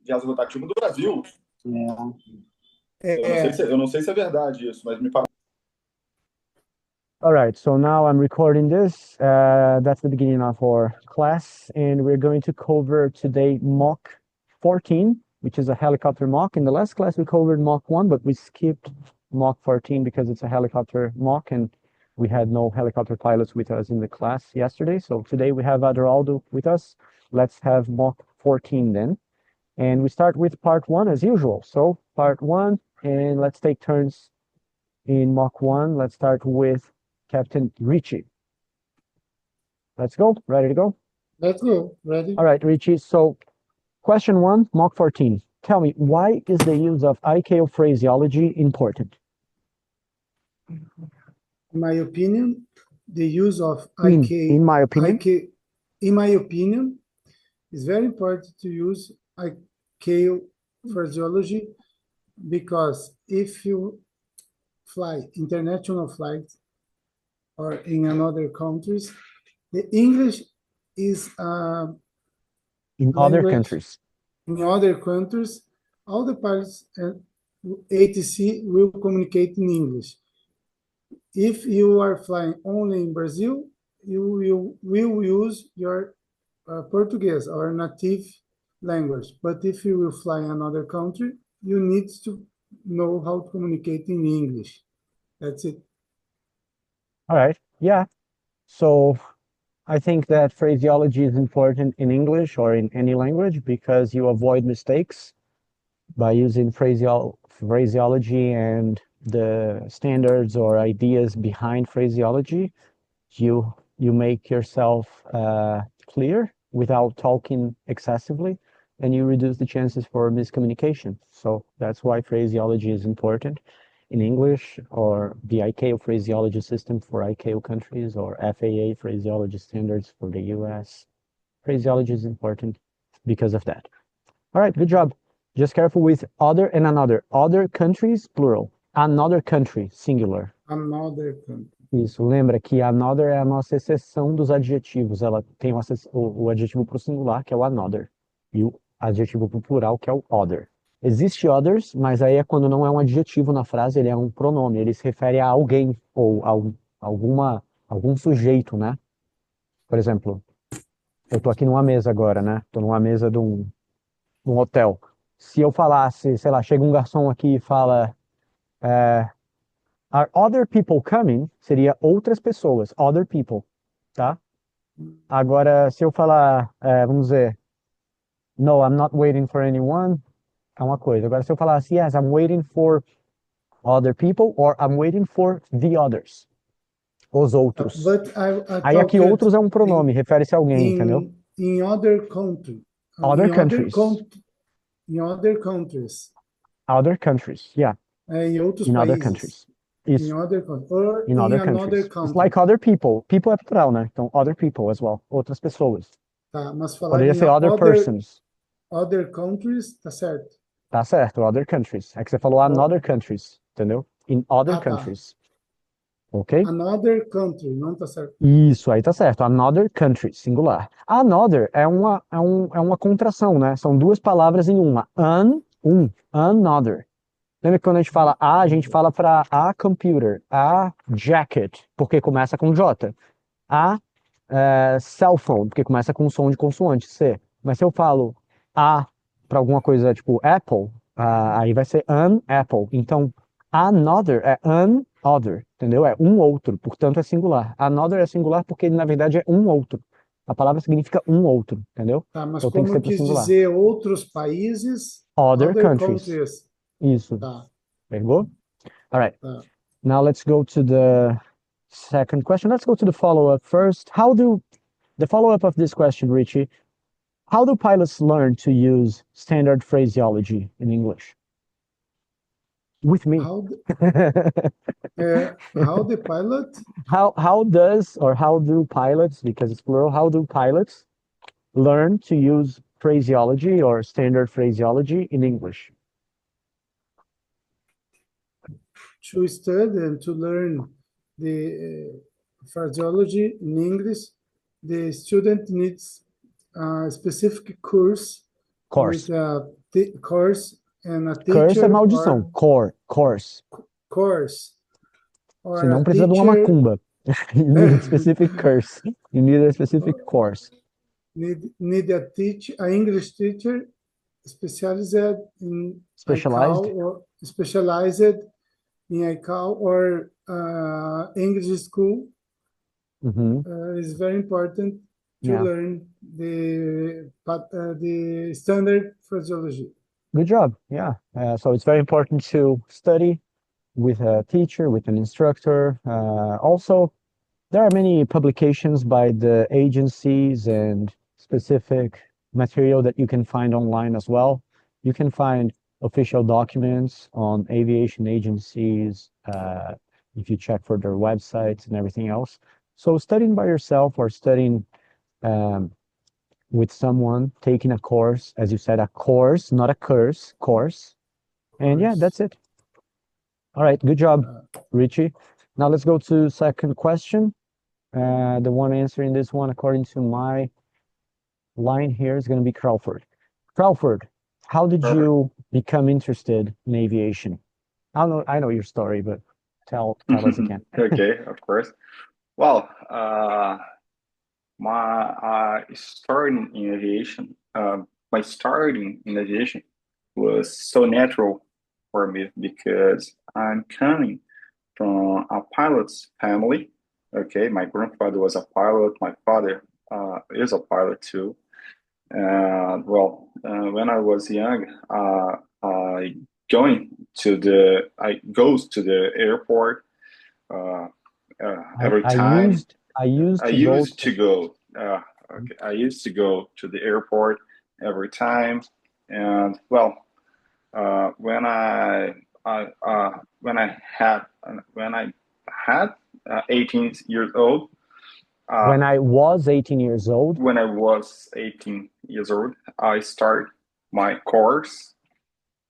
de asa rotativa do Brasil. Eu não sei se é verdade isso, mas me parece. All right, so now I'm recording this. That's the beginning of our class, and we're going to cover today Mach 14, which is a helicopter Mach. In the last class, we covered Mach 1, but we skipped Mach 14 because it's a helicopter Mach, and we had no helicopter pilots with us in the class yesterday. So today we have Adoraldo with us. Let's have Mach 14 then. And we start with part 1 as usual. So part 1, and let's take turns in Mach 1. Let's start with Captain Richie. Let's go. Ready to go? Let's go. Ready? All right, Richie. So question 1, Mach 14. Tell me, why is the use of ICAO phraseology important? In my opinion, the use of In my opinion? in my opinion, it's very important to use ICAO phraseology, because if you fly international flights or in another countries, the English is in other countries. In other countries, all the pilots and ATC will communicate in English. If you are flying only in Brazil, you will use your Portuguese or native language. But if you will fly in another country, you need to know how to communicate in English. That's it. All right. Yeah. So I think that phraseology is important in English or in any language because you avoid mistakes by using phraseology and the standards or ideas behind phraseology. You make yourself clear without talking excessively, and you reduce the chances for miscommunication. So that's why phraseology is important in English, or the ICAO phraseology system for ICAO countries, or FAA phraseology standards for the US. Phraseology is important because of that. All right, good job. Just careful with other and another. Other countries, plural. Another country, singular. Another country. Isso, lembra que another é a nossa exceção dos adjetivos. Ela tem o adjetivo para o singular, que é o another, e o adjetivo para o plural, que é o other. Existe others, mas aí é quando não é um adjetivo na frase, ele é um pronome, ele se refere a alguém ou a algum sujeito, né? Por exemplo, eu tô aqui numa mesa agora, né? Tô numa mesa de um hotel. Se eu falasse, sei lá, chega um garçom aqui e fala are other people coming? Seria outras pessoas, other people, tá? Agora, se eu falar, vamos dizer, no, I'm not waiting for anyone, é uma coisa. Agora, se eu falar assim, yes, I'm waiting for other people, or I'm waiting for the others, os outros. Aí aqui outros é um pronome, refere-se a alguém, entendeu? In other country. Other countries. In other countries. Other countries, yeah. Em outros in países. Other countries. Isso. In other countries. Or in other countries. It's like other people. People é plural, né? Então, other people as well. Outras pessoas. Tá, mas falar poderia ser other persons. Other countries, tá certo. Tá certo, other countries. É que você falou another countries, entendeu? In other countries. Tá. Ok? Another country, não tá certo. Isso, aí tá certo. Another country, singular. Another é uma contração, né? São duas palavras em uma. Another. Lembra que quando a gente fala para a computer, a jacket, porque começa com J. A cell phone, porque começa com som de consoante, C. Mas se eu falo para alguma coisa tipo Apple, aí vai ser an Apple. Então, another é an other, entendeu? É um outro, portanto é singular. Another é singular porque ele, na verdade, é um outro. A palavra significa um outro, entendeu? Tá, mas então, como tem que ser quis dizer outros países? Other countries. Isso. Tá. Pegou? All right. Tá. Now let's go to the second question. Let's go to the follow-up first. The follow-up of this question, Richie, how do pilots learn to use standard phraseology in English? With me. How the pilot? How do pilots, because it's plural, how do pilots learn to use phraseology or standard phraseology in English? To study and to learn the phraseology in English, the student needs a specific course. With course and a Curse é teacher maldição. Course. course or Senão a precisa de uma teacher macumba. You need a specific curse. You need a specific course. need a English teacher specialized in Specialized? ICAO or specialized in ICAO or English school. Is very important to Yeah. learn the standard phraseology. Good job. Yeah. So it's very important to study with a teacher, with an instructor. Also, there are many publications by the agencies and specific material that you can find online as well. You can find official documents on aviation agencies if you check for their websites and everything else. So studying by yourself or studying with someone, taking a course, as you said, a course, not a curse, course. And yeah, that's it. All right, good job, Richie. Now let's go to second question. The one answering this one, according to my line here, is going to be Crawford. Crawford, how did you become interested in aviation? I know your story, but tell us again. Okay, of course. Well, my starting in aviation, my starting in aviation was so natural for me because I'm coming from a pilot's family. Okay, my grandfather was a pilot. My father is a pilot too. When I was young, I goes to the airport every time. I used I to used go to go. Okay, I used to go to the airport every time, and when I had 18 years old. when I was 18 years old. When I was 18 years old, I started my course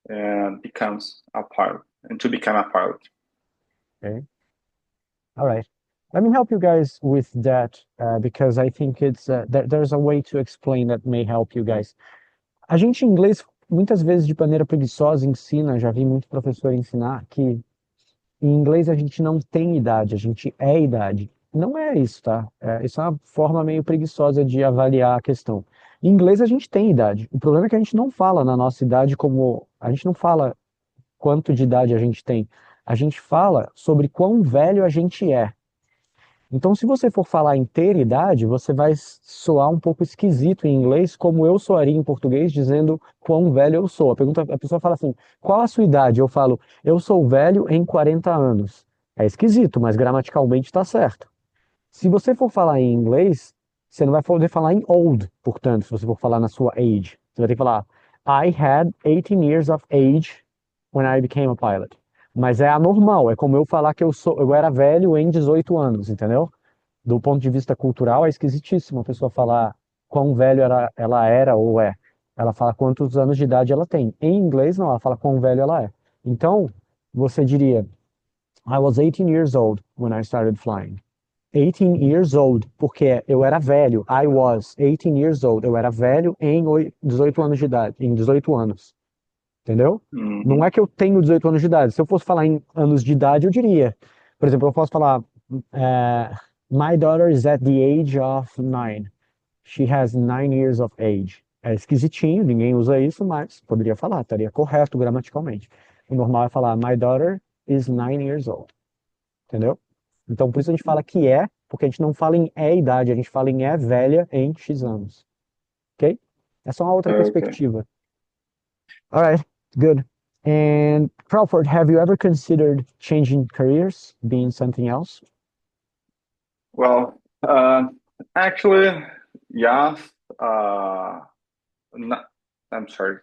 and become a pilot. Okay. All right. Let me help you guys with that because I think there's a way to explain that may help you guys. A gente em inglês, muitas vezes de maneira preguiçosa, ensina, já vi muito professor ensinar que em inglês a gente não tem idade, a gente é idade. Não é isso, tá? Isso é uma forma meio preguiçosa de avaliar a questão. Em inglês a gente tem idade. O problema é que a gente não fala na nossa idade como... A gente não fala quanto de idade a gente tem. A gente fala sobre quão velho a gente é. Então, se você for falar em ter idade, você vai soar um pouco esquisito em inglês, como eu soaria em português, dizendo quão velho eu sou. A pessoa fala assim, qual a sua idade? Eu falo, eu sou velho em 40 anos. É esquisito, mas gramaticalmente está certo. Se você for falar em inglês, você não vai poder falar em old, portanto, se você for falar na sua age. Você vai ter que falar, I had 18 years of age when I became a pilot. Mas é anormal, é como eu falar que eu era velho em 18 anos, entendeu? Do ponto de vista cultural, é esquisitíssimo a pessoa falar quão velho ela era ou é. Ela fala quantos anos de idade ela tem. Em inglês, não, ela fala quão velho ela é. Então, você diria, I was 18 years old when I started flying. 18 years old, porque eu era velho. I was 18 years old. Eu era velho em 18 anos de idade, em 18 anos. Entendeu? Não é que eu tenho 18 anos de idade. Se eu fosse falar em anos de idade, eu diria. Por exemplo, eu posso falar, my daughter is at the age of 9. She has 9 years of age. É esquisitinho, ninguém usa isso, mas poderia falar, estaria correto gramaticalmente. O normal é falar, my daughter is 9 years old. Entendeu? Então, por isso a gente fala que é, porque a gente não fala em idade, a gente fala em velha em X anos. Ok? Essa é uma outra perspectiva. All right, good. And Crawford, have you ever considered changing careers, being something else? Well, actually, yeah. I'm sorry,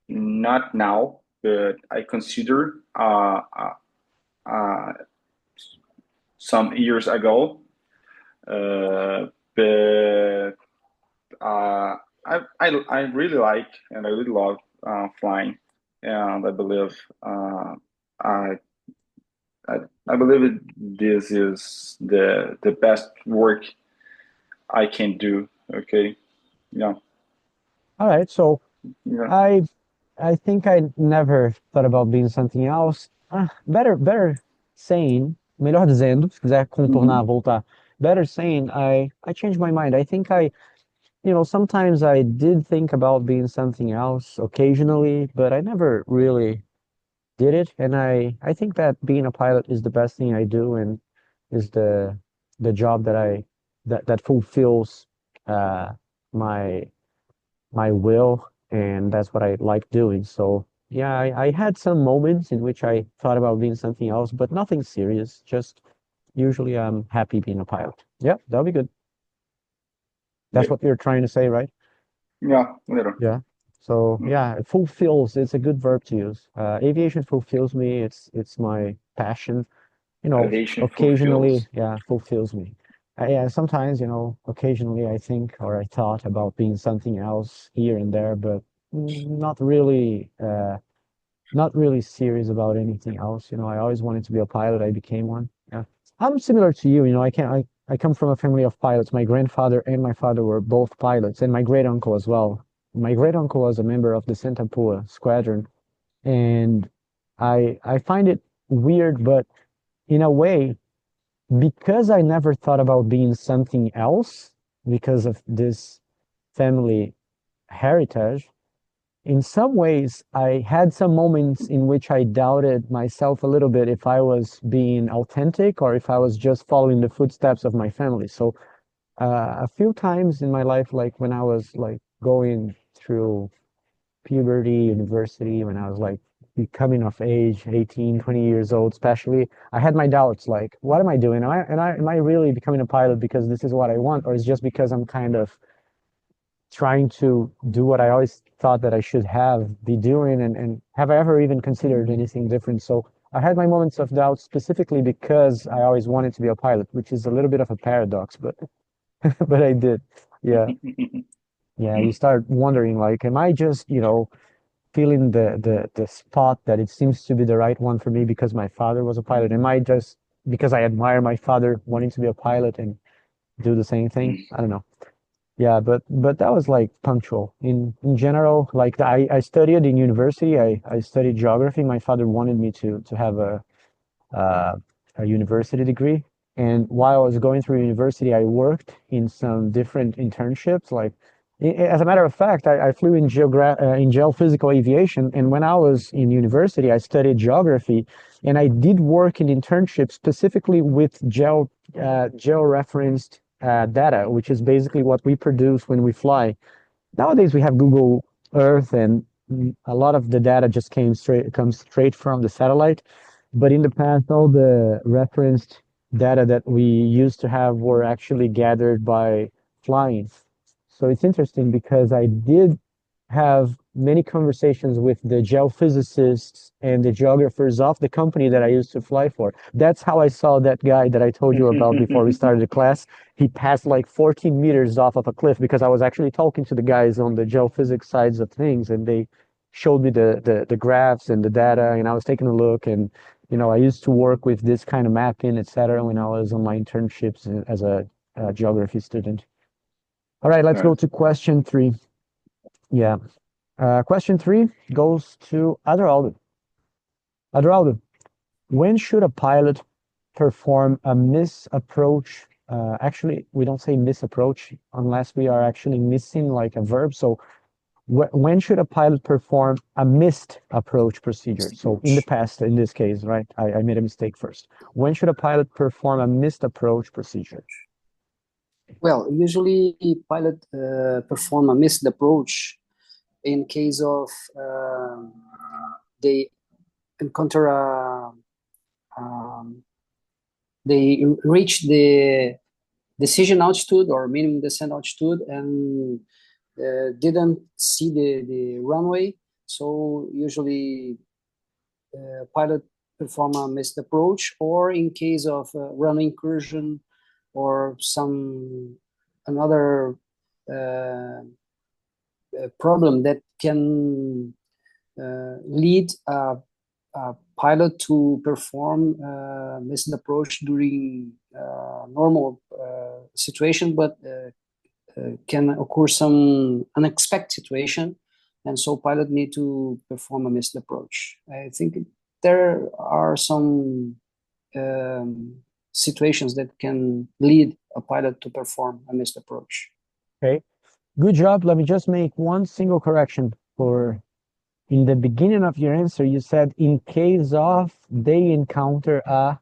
not now, but I consider some years ago. But I really like and I really love flying, and I believe I believe this is the best work I can do. Okay, yeah. All right. So Yeah. I think I never thought about being something else. Better saying, melhor dizendo, se quiser contornar, voltar. Better saying, I changed my mind. I think sometimes I did think about being something else occasionally, but I never really did it. And I think that being a pilot is the best thing I do and is the job that fulfills my my will, and that's what I like doing. So yeah, I had some moments in which I thought about being something else, but nothing serious. Just usually I'm happy being a pilot. Yeah, that'll be good. That's Yeah. what you're trying to say, right? Yeah, little. Yeah. So yeah, it fulfills. It's a good verb to use. Aviation fulfills me. It's my passion. Aviation Occasionally, fulfills. yeah, fulfills me. Yeah, sometimes, occasionally I think or I thought about being something else here and there, but not really, not really serious about anything else. I always wanted to be a pilot. I became one. Yeah. I'm similar to you. I come from a family of pilots. My grandfather and my father were both pilots, and my great uncle as well. My great uncle was a member of the Santa Pua squadron, and I find it weird, but in a way, because I never thought about being something else because of this family heritage, in some ways, I had some moments in which I doubted myself a little bit if I was being authentic or if I was just following the footsteps of my family. So, a few times in my life, like when I was like going through puberty, university, when I was like becoming of age, 18, 20 years old, especially, I had my doubts, like, what am I doing? Am I really becoming a pilot because this is what I want, or is it just because I'm kind of trying to do what I always thought that I should be doing, and have I ever even considered anything different? So I had my moments of doubt specifically because I always wanted to be a pilot, which is a little bit of a paradox, but but I did. Yeah. Yeah, you start wondering, like, am I just, feeling the spot that it seems to be the right one for me because my father was a pilot? Am I just because I admire my father wanting to be a pilot and do the same thing? I don't know. Yeah, but that was like punctual. In general, like I studied in university. I studied geography. My father wanted me to have uh, a university degree. And while I was going through university, I worked in some different internships. Like, as a matter of fact, I flew in geophysical aviation. And when I was in university, I studied geography, and I did work in internships specifically with geo-referenced data, which is basically what we produce when we fly. Nowadays, we have Google Earth, and a lot of the data just comes straight from the satellite. But in the past, all the referenced data that we used to have were actually gathered by flying. So it's interesting because I did have many conversations with the geophysicists and the geographers of the company that I used to fly for. That's how I saw that guy that I told you about before we started the class. He passed like 14 meters off of a cliff because I was actually talking to the guys on the geophysics sides of things, and they showed me the graphs and the data, and I was taking a look. And I used to work with this kind of mapping, etc., when I was on my internships as a geography student. All right, let's go to question 3. Yeah. Question 3 goes to Adraldo. Adraldo, when should a pilot perform a misapproach? Actually, we don't say misapproach unless we are actually missing like a verb. So when should a pilot perform a missed approach procedure? So in the past, in this case, right, I made a mistake first. When should a pilot perform a missed approach procedure? Well, usually pilot perform a missed approach in case of they encounter they reach the decision altitude or minimum descent altitude and didn't see the runway. So usually pilot perform a missed approach, or in case of runway incursion or some another problem that can lead a pilot to perform missed approach during normal situation, but can occur some unexpected situation. and so pilot need to perform a missed approach. I think there are some situations that can lead a pilot to perform a missed approach. Okay, good job. Let me just make one single correction. For in the beginning of your answer, you said in case of they encounter a,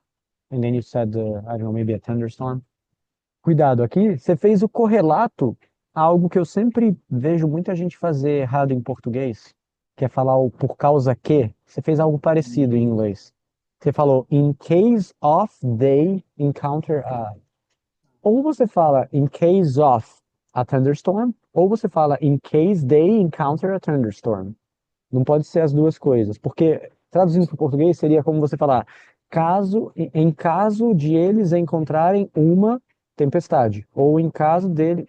and then you said, I don't know, maybe a thunderstorm. Cuidado, aqui você fez o correlato a algo que eu sempre vejo muita gente fazer errado em português, que é falar o por causa que. Você fez algo parecido em inglês. Você falou in case of they encounter a. Ou você fala in case of a thunderstorm, ou você fala in case they encounter a thunderstorm. Não pode ser as duas coisas, porque traduzindo para o português seria como você falar em caso de eles encontrarem uma tempestade, ou em caso deles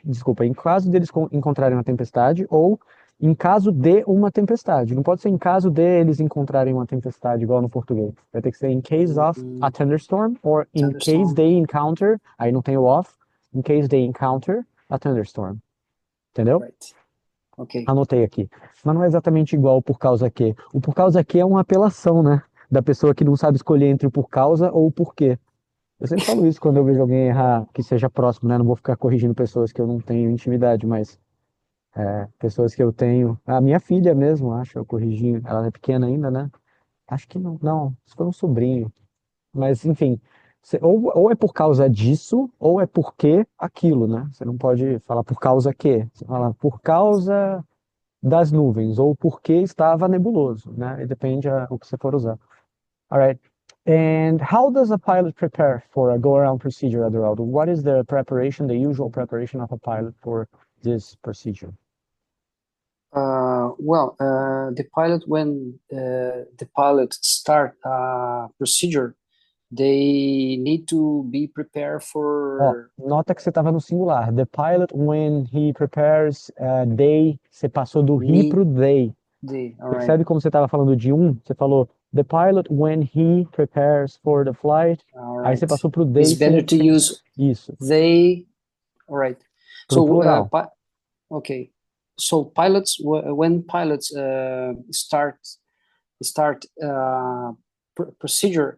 encontrarem uma tempestade, ou em caso de uma tempestade. Não pode ser em caso deles encontrarem uma tempestade, igual no português. Vai ter que ser in case of a thunderstorm, or in case they encounter, aí não tem o of, in case they encounter a thunderstorm. Entendeu? Right. Ok. Anotei aqui. Mas não é exatamente igual o por causa que. O por causa que é uma apelação, né? Da pessoa que não sabe escolher entre o por causa ou o porquê. Eu sempre falo isso quando eu vejo alguém errar, que seja próximo, né? Não vou ficar corrigindo pessoas que eu não tenho intimidade, mas pessoas que eu tenho. A minha filha mesmo, acho, eu corrigi. Ela é pequena ainda, né? Acho que não. Não, isso foi um sobrinho. Mas, enfim, ou é por causa disso, ou é porque aquilo, né? Você não pode falar por causa que. Você fala por causa das nuvens, ou porque estava nebuloso, né? E depende o que você for usar. All right. And how does a pilot prepare for a go-around procedure at the route? What is the preparation, the usual preparation of a pilot for this procedure? The pilot, when the pilot start a procedure, they need to be prepared for. Nota que você estava no singular. The pilot, when he prepares, você passou do he pro they. Percebe como você estava falando de você falou the pilot when he prepares for the flight. Aí você passou pro they. It's better to use isso. They. All right. Pro plural. Okay. So pilots, when pilots start procedure,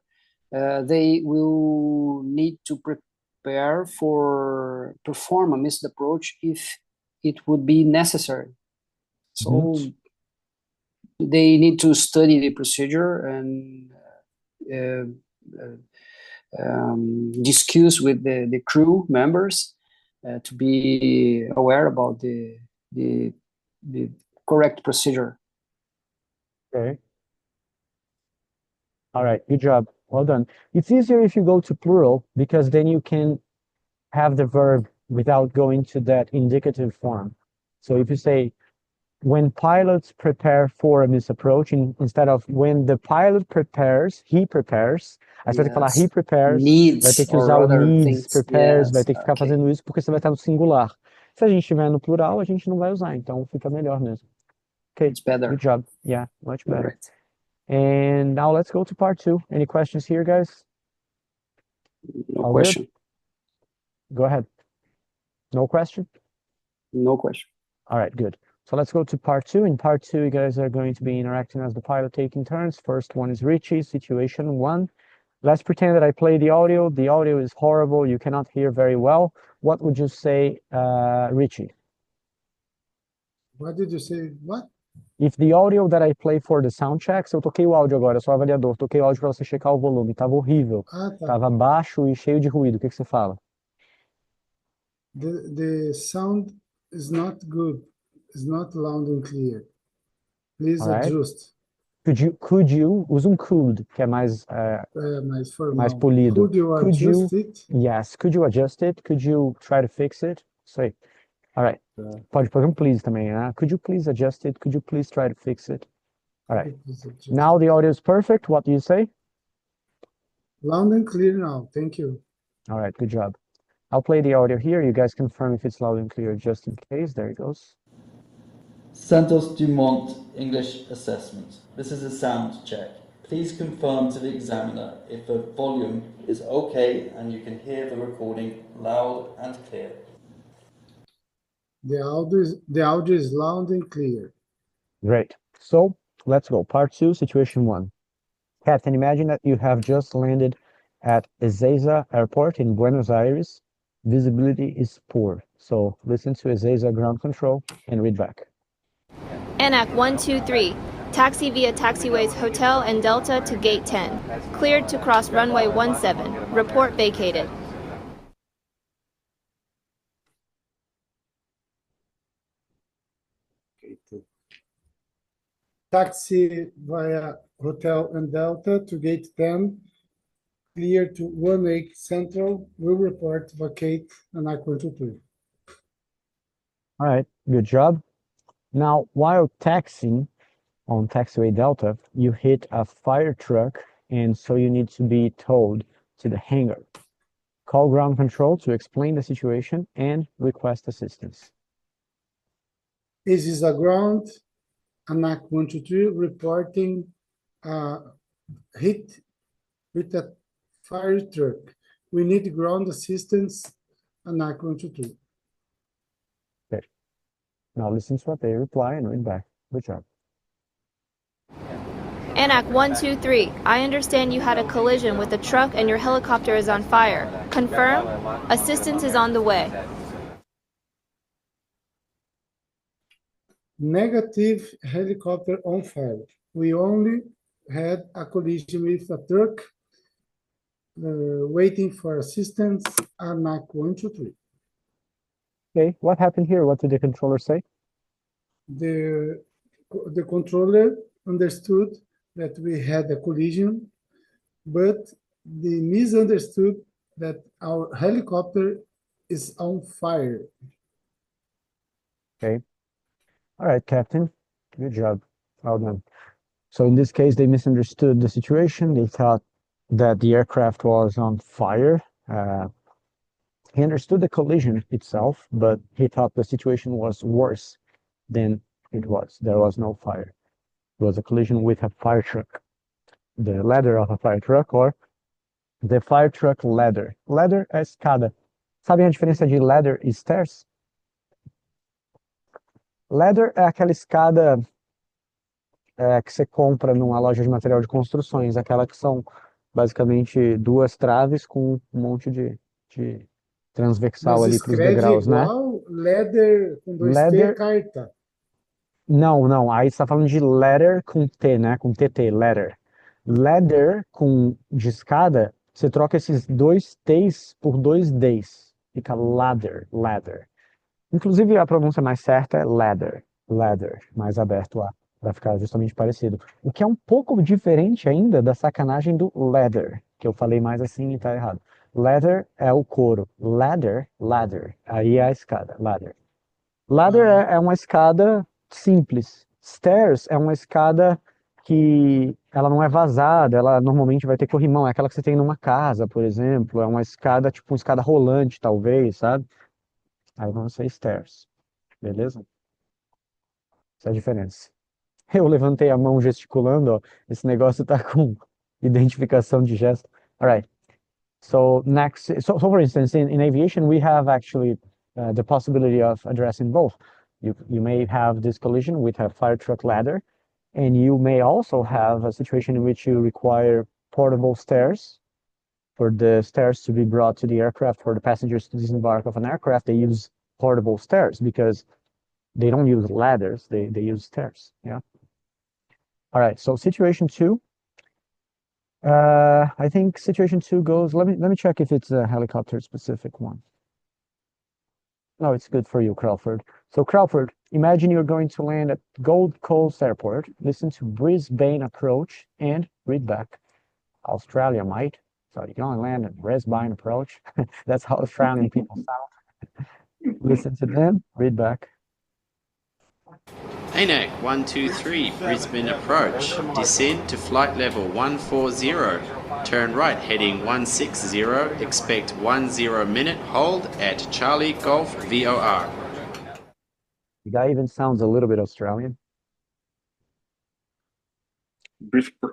they will need to prepare for perform a missed approach if it would be necessary. So they need to study the procedure and discuss with the crew members to be aware about the correct procedure. Okay. All right, good job. Well done. It's easier if you go to plural because then you can have the verb without going to that indicative form. So if you say, when pilots prepare for a misapproach, instead of when the pilot prepares, he prepares. Aí você vai ter que falar he prepares, needs, vai ter que usar o needs, prepares, vai ter que ficar fazendo isso porque você vai estar no singular. Se a gente estiver no plural, a gente não vai usar, então fica melhor mesmo. Okay, it's better. Good job. Yeah, much better. Right. And now let's go to part 2. Any questions here, guys? No question. Good? Go ahead. No question? No question. All right, good. So let's go to part 2. In part 2, you guys are going to be interacting as the pilot, taking turns. First one is Richie, situation 1. Let's pretend that I play the audio. The audio is horrible. You cannot hear very well. What would you say, Richie? What did you say? What? If the audio that I play for the sound checks, eu toquei o áudio agora, eu sou avaliador, toquei o áudio para você checar o volume, tava horrível, tava baixo e cheio de ruído, o que você fala? The sound is not good, it's not loud and clear. Please adjust. Could you, usa could, que é mais polido. Could you adjust it? Yes, could you adjust it? Could you try to fix it? Sei. All right. Pode pôr please também, né? Could you please adjust it? Could you please try to fix it? All right. Now the audio is perfect. What do you say? Loud and clear now. Thank you. All right. Good job. I'll play the audio here. You guys confirm if it's loud and clear just in case. There it goes. Santos Dumont English Assessment. This is a sound check. Please confirm to the examiner if the volume is okay and you can hear the recording loud and clear. The audio is loud and clear. Great. So let's go. Part 2, situation 1. Captain, imagine that you have just landed at Ezeiza Airport in Buenos Aires. Visibility is poor. So listen to Ezeiza ground control and read back. ANAC 123. Taxi via taxiways Hotel and Delta to Gate 10. Cleared to cross runway 17. Report vacated. Taxi via Hotel and Delta to Gate 10, clear to 18 Central, will report vacate ANAC 123. All right, good job. Now, while taxiing on taxiway Delta, you hit a fire truck, and so you need to be towed to the hangar. Call ground control to explain the situation and request assistance. This is a ground, ANAC 123 reporting hit with a fire truck. We need ground assistance, ANAC 123. Okay. Now listen to what they reply and read back. Good job. ANAC 123. I understand you had a collision with a truck and your helicopter is on fire. Confirm? Assistance is on the way. Negative, helicopter on fire. We only had a collision with a truck waiting for assistance, ANAC 123. Okay, what happened here? What did the controller say? The controller understood that we had a collision, but they misunderstood that our helicopter is on fire. Okay. All right, Captain. Good job. Well done. So in this case, they misunderstood the situation. They thought that the aircraft was on fire. He understood the collision itself, but he thought the situation was worse than it was. There was no fire. It was a collision with a fire truck. The ladder of a fire truck, or the fire truck ladder. Ladder é escada. Sabem a diferença de ladder e stairs? Ladder é aquela escada que você compra numa loja de material de construções, aquela que são basicamente duas traves com um monte de transversal Mas ali para os escreve degraus, né? igual ladder com dois Ladder- T, carta. Não, aí você está falando de ladder com T, né? Com TT, ladder. Ladder de escada, você troca esses dois T's por dois D's. Fica ladder. Inclusive a pronúncia mais certa é ladder, mais aberto lá, para ficar justamente parecido. O que é um pouco diferente ainda da sacanagem do ladder, que eu falei mais assim e tá errado. Ladder é o couro, ladder, aí é a escada, ladder. Ladder é uma escada simples. Stairs é uma escada que ela não é vazada, ela normalmente vai ter corrimão, é aquela que você tem numa casa, por exemplo, é uma escada, tipo uma escada rolante, talvez, sabe? Aí vão ser stairs, beleza? Essa é a diferença. Eu levantei a mão gesticulando, ó, esse negócio tá com identificação de gesto. All right. So next, so for instance, in aviation, we have actually the possibility of addressing both. You may have this collision with a fire truck ladder, and you may also have a situation in which you require portable stairs. For the stairs to be brought to the aircraft, for the passengers to disembark of an aircraft, they use portable stairs because they don't use ladders, they use stairs, yeah? All right, so situation 2. I think situation 2 goes, let me check if it's a helicopter specific one. No, it's good for you, Crawford. So Crawford, imagine you're going to land at Gold Coast Airport, listen to Brisbane approach and read back. Australia, mate. So you're going to land at Brisbane approach. That's how Australian people sound. Listen to them, read back. ANAC 123, Brisbane approach. Descend to flight level 140. Turn right heading 160. Expect 10 minute hold at Charlie Golf VOR. The guy even sounds a little bit Australian.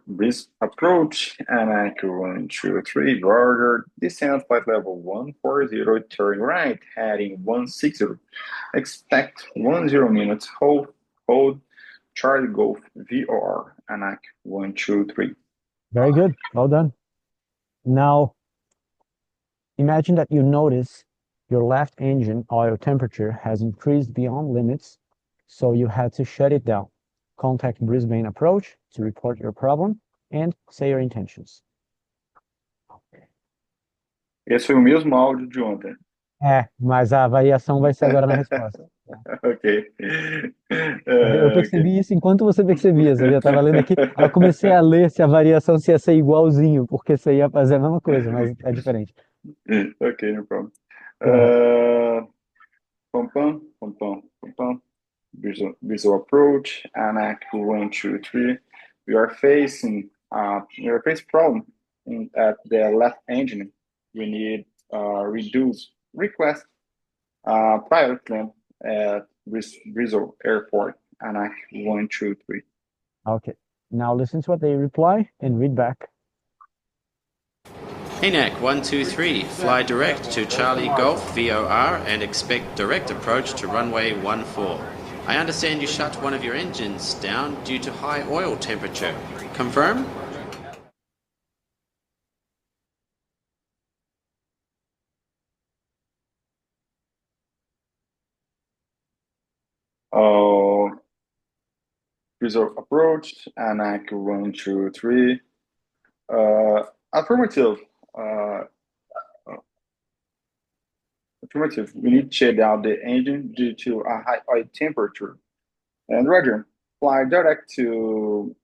Brief approach, ANAC 123, Roger, descend flight level 140, turn right, heading 160. Expect 10 minutes, hold Charlie Golf VOR, ANAC 123. Very good. Well done. Now, imagine that you notice your left engine oil temperature has increased beyond limits, so you had to shut it down. Contact Brisbane Approach to report your problem and say your intentions. Esse foi o mesmo áudio de ontem. Mas a variação vai ser agora na resposta. Ok. Eu percebi isso enquanto você percebia, eu já estava lendo aqui, aí eu comecei a ler se a variação se ia ser igualzinho, porque você ia fazer a mesma coisa, mas é diferente. Ok, no problem. Visual approach, ANAC 123. We are facing problem at the left engine. We need reduce request pilot clamp at Rizzo Airport, ANAC 123. Okay, now listen to what they reply and read back. ANAC 123, fly direct to Charlie Golf VOR and expect direct approach to runway 14. I understand you shut one of your engines down due to high oil temperature. Confirm? Result approach, ANAC 123. Affirmative. Affirmative. We need to shut down the engine due to a high oil temperature. And Roger, fly direct to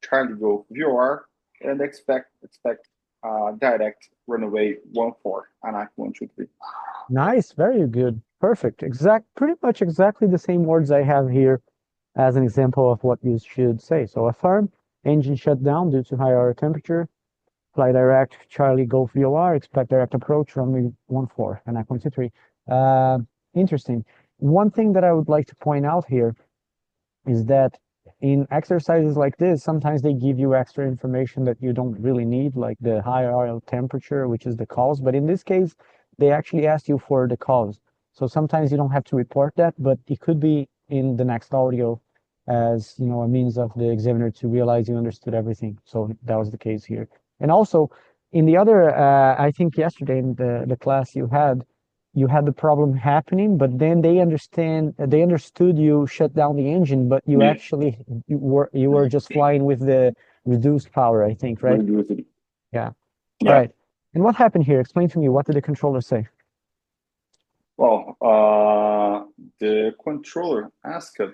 Charlie Golf VOR and expect direct runway 14, ANAC 123. Nice, very good, perfect. Pretty much exactly the same words I have here as an example of what you should say. So affirm, engine shut down due to high oil temperature. Fly direct, Charlie Golf VOR, expect direct approach, runway 14, ANAC 123. Interesting. One thing that I would like to point out here is that in exercises like this, sometimes they give you extra information that you don't really need, like the high oil temperature, which is the cause. But in this case, they actually asked you for the cause. So sometimes you don't have to report that, but it could be in the next audio as, you know, a means of the examiner to realize you understood everything. So that was the case here. And also in the other, I think yesterday in the class you had the problem happening, but then they understood you shut down the engine, but you actually you were just flying with the reduced power, I think, right? Yeah. All right. And what happened here? Explain to me, what did the controller say? Well, the controller asked me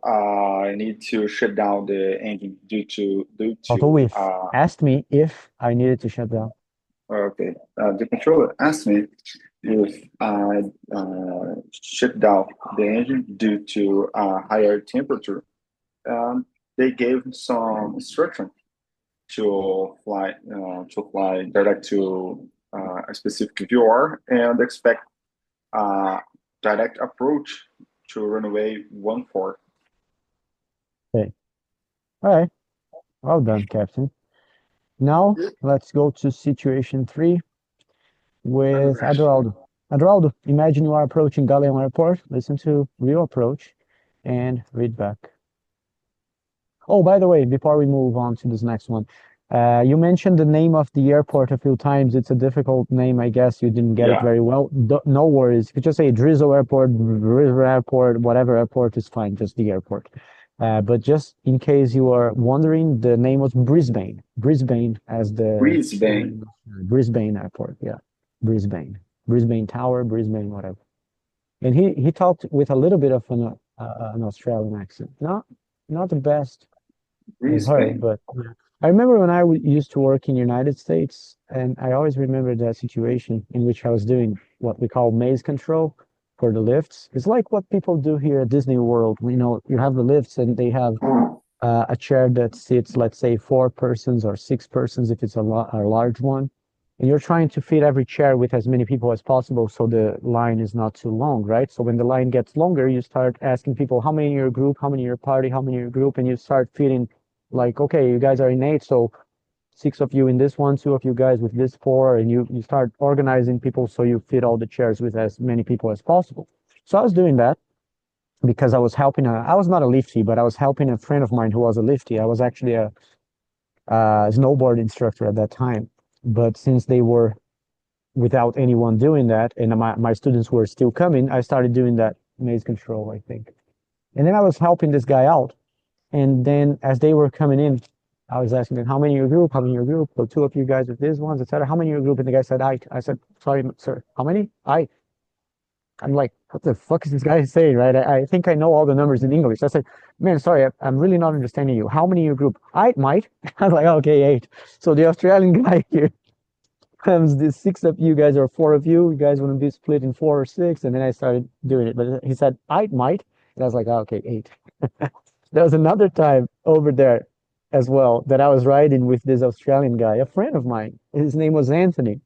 I need to shut down the engine due to asked me if I needed to shut down. Okay. The controller asked me if I shut down the engine due to higher temperature. They gave some instruction to fly direct to a specific VOR and expect direct approach to runway 14. Okay. All right. Well done, Captain. Now let's go to situation 3 with Adroaldo. Adroaldo, imagine you are approaching Galeão Airport. Listen to real approach and read back. Oh, by the way, before we move on to this next one, you mentioned the name of the airport a few times. It's a difficult name. I guess you didn't get it very well. No worries. You could just say Drizzle Airport, River Airport, whatever airport is fine, just the airport. But just in case you are wondering, the name was Brisbane. Brisbane as the... Brisbane Airport, yeah. Brisbane. Brisbane Tower, Brisbane, whatever. And he talked with a little bit of an Australian accent. Not the best I've heard, but I remember when I used to work in the United States, and I always remember that situation in which I was doing what we call maze control for the lifts. It's like what people do here at Disney World. You know, you have the lifts and they have a chair that sits, let's say, 4 persons or 6 persons if it's a large one. And you're trying to fit every chair with as many people as possible so the line is not too long, right? So when the line gets longer, you start asking people, how many in your group, how many in your party, how many in your group, and you start feeling like, okay, you guys are in 8, so 6 of you in this one, 2 of you guys with this 4, and you start organizing people so you fit all the chairs with as many people as possible. So I was doing that because I was helping I was not a lifty, but I was helping a friend of mine who was a lifty. I was actually a snowboard instructor at that time. But since they were without anyone doing that, and my students were still coming, I started doing that maze control, I think. And then I was helping this guy out. And then as they were coming in, I was asking them, how many in your group? How many in your group? So 2 of you guys with these ones, etc. How many in your group? And the guy said, I said, sorry, sir, how many? I'm like, what the fuck is this guy saying, right? I think I know all the numbers in English. I said, man, sorry, I'm really not understanding you. How many in your group? I might. I was like, okay, 8. So the Australian guy here comes, the 6 of you guys or 4 of you guys want to be split in 4 or 6. And then I started doing it. But he said, I might. And I was like, oh, okay, 8. There was another time over there as well that I was riding with this Australian guy, a friend of mine. His name was Anthony.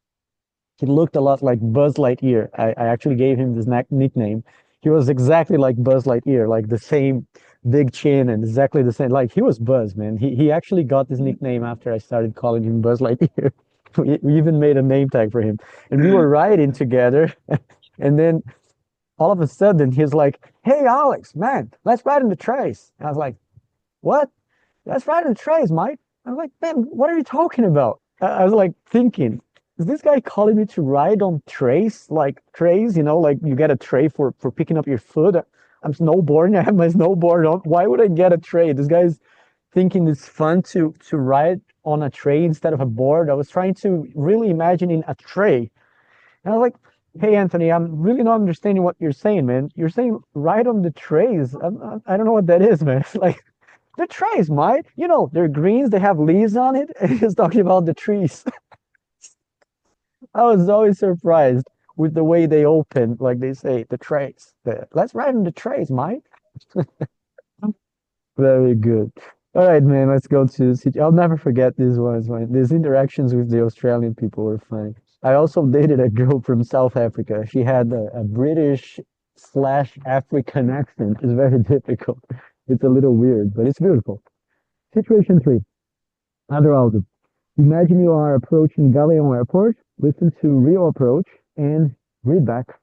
He looked a lot like Buzz Lightyear. I actually gave him this nickname. He was exactly like Buzz Lightyear, like the same big chin and exactly the same. Like he was Buzz, man. He actually got this nickname after I started calling him Buzz Lightyear. We even made a name tag for him. And we were riding together. And then all of a sudden he's like, hey, Alex, man, let's ride in the trace. And I was like, what? Let's ride in the trace, Mike. I was like, man, what are you talking about? I was like thinking, is this guy calling me to ride on trays? Like trays, you know, like you get a tray for picking up your food. I'm snowboarding. I have my snowboard on. Why would I get a tray? This guy's thinking it's fun to ride on a tray instead of a board. I was trying to really imagining a tray. And I was like, hey, Anthony, I'm really not understanding what you're saying, man. You're saying ride on the trays. I don't know what that is, man. Like the trays, Mike. You know, they're greens. They have leaves on it. And he's talking about the trees. I was always surprised with the way they open, like they say, the trays. Let's ride on the trays, Mike. Very good. All right, man, let's go to, I'll never forget these ones, man. These interactions with the Australian people were funny. I also dated a girl from South Africa. She had a British/African accent. It's very difficult. It's a little weird, but it's beautiful. Situation 3. Other audio. Imagine you are approaching Galeão Airport. Listen to real approach and read back.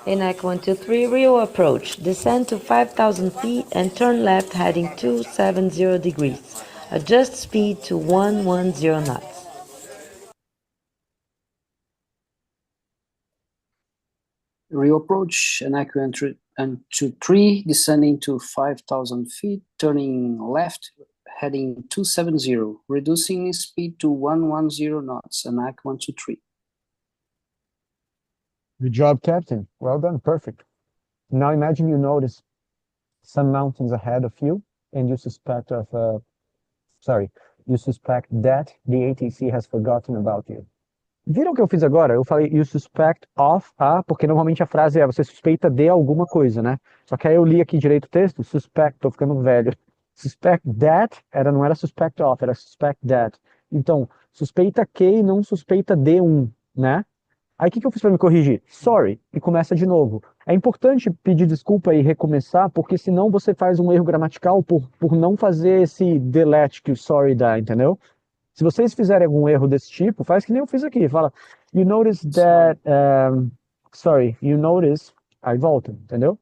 ENAC 123, real approach. Descend to 5,000 feet and turn left heading 270 degrees. Adjust speed to 110 knots. Real approach, ENAC 123, descending to 5,000 feet, turning left heading 270, reducing speed to 110 knots, ENAC 123. Good job, Captain. Well done. Perfect. Now imagine you notice some mountains ahead of you and you suspect that the ATC has forgotten about you. Viram o que eu fiz agora? Eu falei you suspect of a, porque normalmente a frase é você suspeita de alguma coisa, né? Só que aí eu li aqui direito o texto, suspect, tô ficando velho. Suspect that não era suspect of, era suspect that. Então, suspeita que e não suspeita de um, né? Aí o que eu fiz para me corrigir? Sorry, e começa de novo. É importante pedir desculpa e recomeçar, porque senão você faz um erro gramatical por não fazer esse delete que o sorry dá, entendeu? Se vocês fizerem algum erro desse tipo, faz que nem eu fiz aqui. Fala, you notice that, you notice, aí volta, entendeu?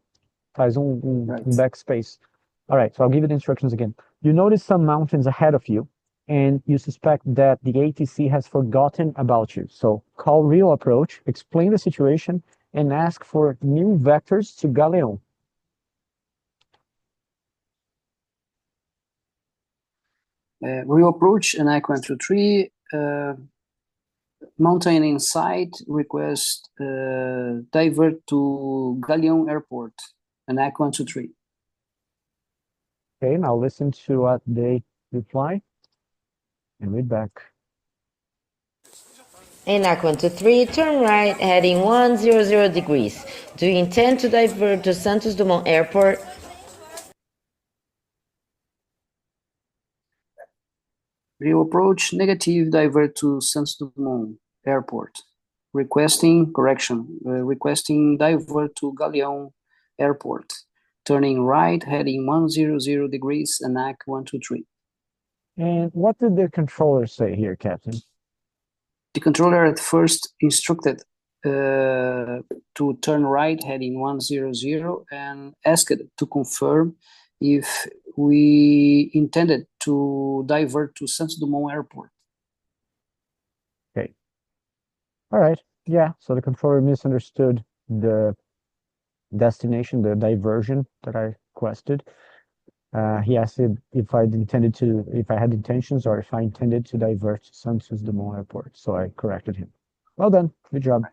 Faz um backspace. All right, so I'll give you the instructions again. You notice some mountains ahead of you, and you suspect that the ATC has forgotten about you. So call real approach, explain the situation, and ask for new vectors to Galeão. Real approach, ENAC 123, mountain in sight, request divert to Galeão Airport, ENAC 123. Okay, now listen to what they reply and read back. ENAC 123, turn right heading 100 degrees. Do you intend to divert to Santos Dumont Airport? Real approach, negative, divert to Santos Dumont Airport. Requesting divert to Galeão Airport. Turning right, heading 100 degrees, ENAC 123. And what did the controller say here, Captain? The controller at first instructed to turn right heading 100 and asked to confirm if we intended to divert to Santos Dumont Airport. Okay. All right. Yeah. So the controller misunderstood the destination, the diversion that I requested. He asked if I had intentions or if I intended to divert to Santos Dumont Airport. So I corrected him. Well done. Good job.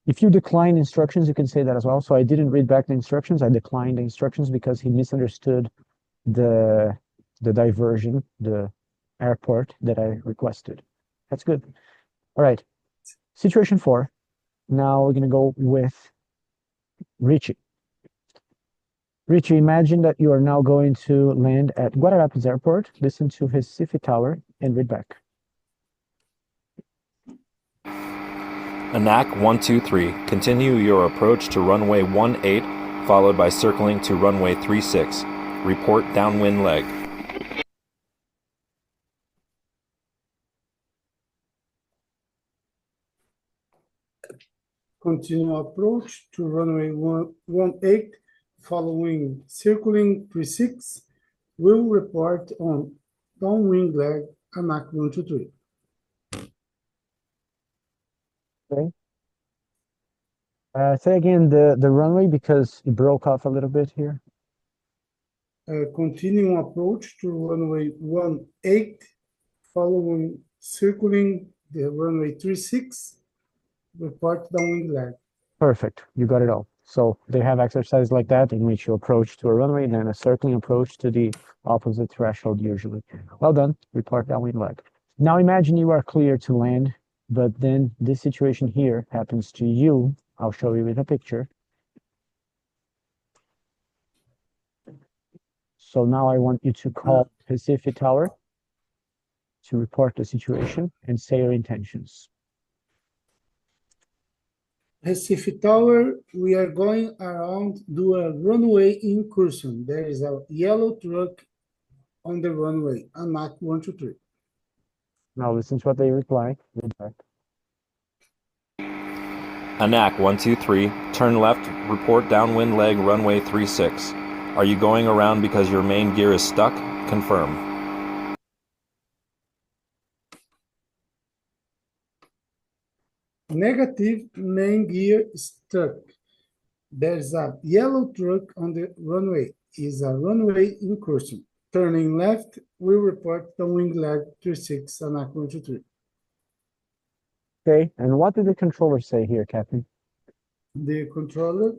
If you decline instructions, you can say that as well. So I didn't read back the instructions. I declined the instructions because he misunderstood the diversion, the airport that I requested. That's good. All right. Situation 4. Now we're going to go with Richie. Richie, imagine that you are now going to land at Guararapes Airport, listen to Recife Tower, and read back. ANAC 123, continue your approach to runway 18, followed by circling to runway 36. Report downwind leg. Continue approach to runway 18, following circling 36. Will report on downwind leg, ANAC 123. Okay. Say again the runway because it broke off a little bit here. Continue approach to runway 18, following circling the runway 36. Report downwind leg. Perfect. You got it all. So they have exercises like that in which you approach to a runway and then a circling approach to the opposite threshold usually. Well done. Report downwind leg. Now imagine you are clear to land, but then this situation here happens to you. I'll show you with a picture. So now I want you to call Recife Tower to report the situation and say your intentions. Recife Tower, we are going around, do a runway incursion. There is a yellow truck on the runway, ANAC 123. Now listen to what they reply. ANAC 123, turn left, report downwind leg runway 36. Are you going around because your main gear is stuck? Confirm. Negative, main gear stuck. There's a yellow truck on the runway. Is a runway incursion. Turning left, we report the wing leg 36 and ANAC 123. Okay, and what did the controller say here, Captain? The controller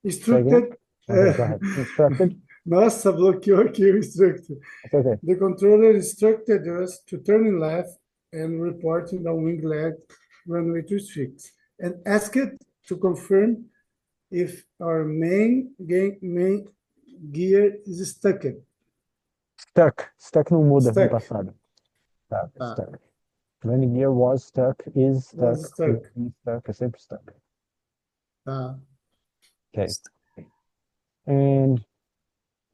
instructed. Okay, go ahead. Instructed. Nossa, bloqueou aqui o instructor. Okay. The controller instructed us to turn left and reporting the wing leg runway 36 and asked to confirm if our main gear is stuck. Stuck não muda Stuck. no passado. Tá, stuck. Landing gear was stuck, is stuck, Was stuck. is stuck, é sempre stuck. Tá. Okay. And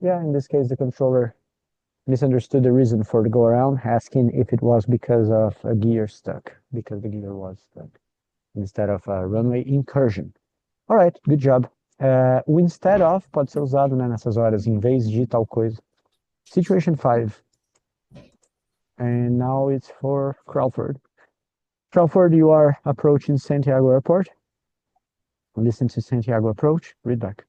yeah, in this case, the controller misunderstood the reason for the go around, asking if it was because of a gear stuck, because the gear was stuck, instead of a runway incursion. All right, good job. O instead of pode ser usado, né, nessas horas, em vez de tal coisa. Situation 5. And now it's for Crawford. Crawford, you are approaching Santiago Airport. Listen to Santiago approach, read back.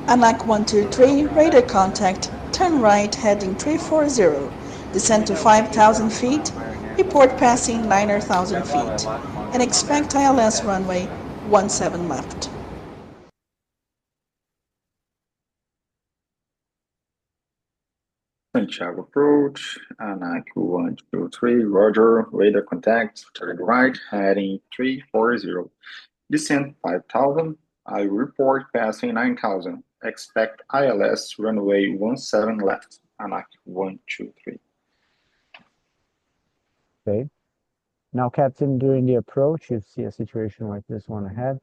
ANAC 123, radar contact, turn right heading 340, descend to 5,000 feet, report passing 9,000 feet, and expect ILS runway 17 left. Santiago approach, ANAC 123, Roger, radar contact, turn right, heading 340. Descend 5,000, I report passing 9,000. Expect ILS runway 17 left, ANAC 123. Okay. Now, Captain, during the approach, you see a situation like this one ahead.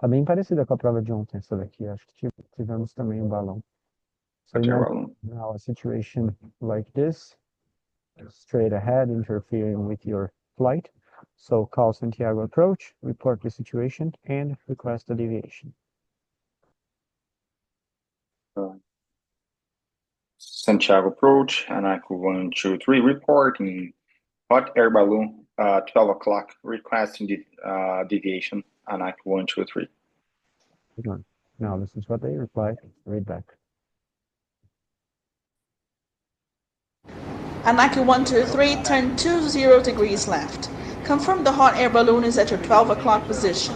Tá bem parecida com a prova de ontem, essa daqui. Acho que tivemos também um balão. So now a situation like this, straight ahead, interfering with your flight. So call Santiago approach, report the situation, and request a deviation. Santiago approach, ANAC 123, reporting hot air balloon 12 o'clock, requesting the deviation, ANAC 123. Good one. Now this is what they replied. Read back. ANAC 123, turn 20 degrees left. Confirm the hot air balloon is at your 12 o'clock position.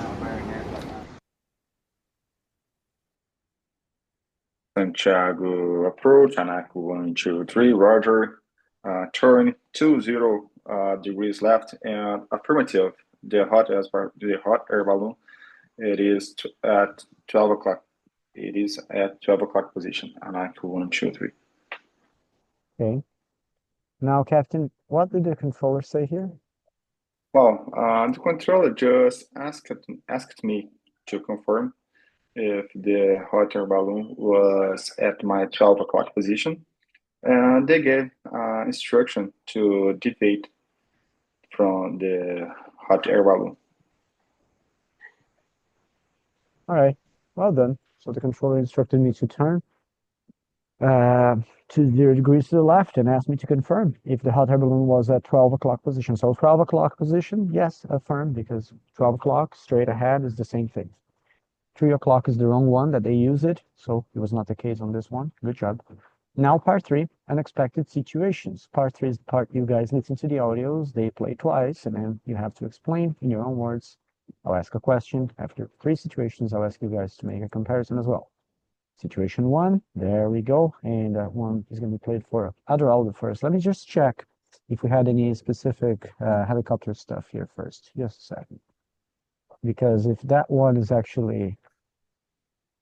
Santiago approach, ANAC 123, roger, turn 20 degrees left, and affirmative, the hot air balloon, it is at 12 o'clock. It is at 12 o'clock position, ANAC 123. Okay. Now, Captain, what did the controller say here? Well, the controller just asked me to confirm if the hot air balloon was at my 12 o'clock position, and they gave instruction to deviate from the hot air balloon. All right, well done. So the controller instructed me to turn 20 degrees to the left and asked me to confirm if the hot air balloon was at 12 o'clock position. So 12 o'clock position, yes, affirm, because 12 o'clock straight ahead is the same thing. 3 o'clock is the wrong one that they use it, so it was not the case on this one. Good job. Now part 3, unexpected situations. Part 3 is the part you guys listen to the audios, they play twice, and then you have to explain in your own words. I'll ask a question. After 3 situations, I'll ask you guys to make a comparison as well. Situation 1, there we go, and that one is going to be played for Aula first. Let me just check if we had any specific helicopter stuff here first. Just a second. Because if that one is actually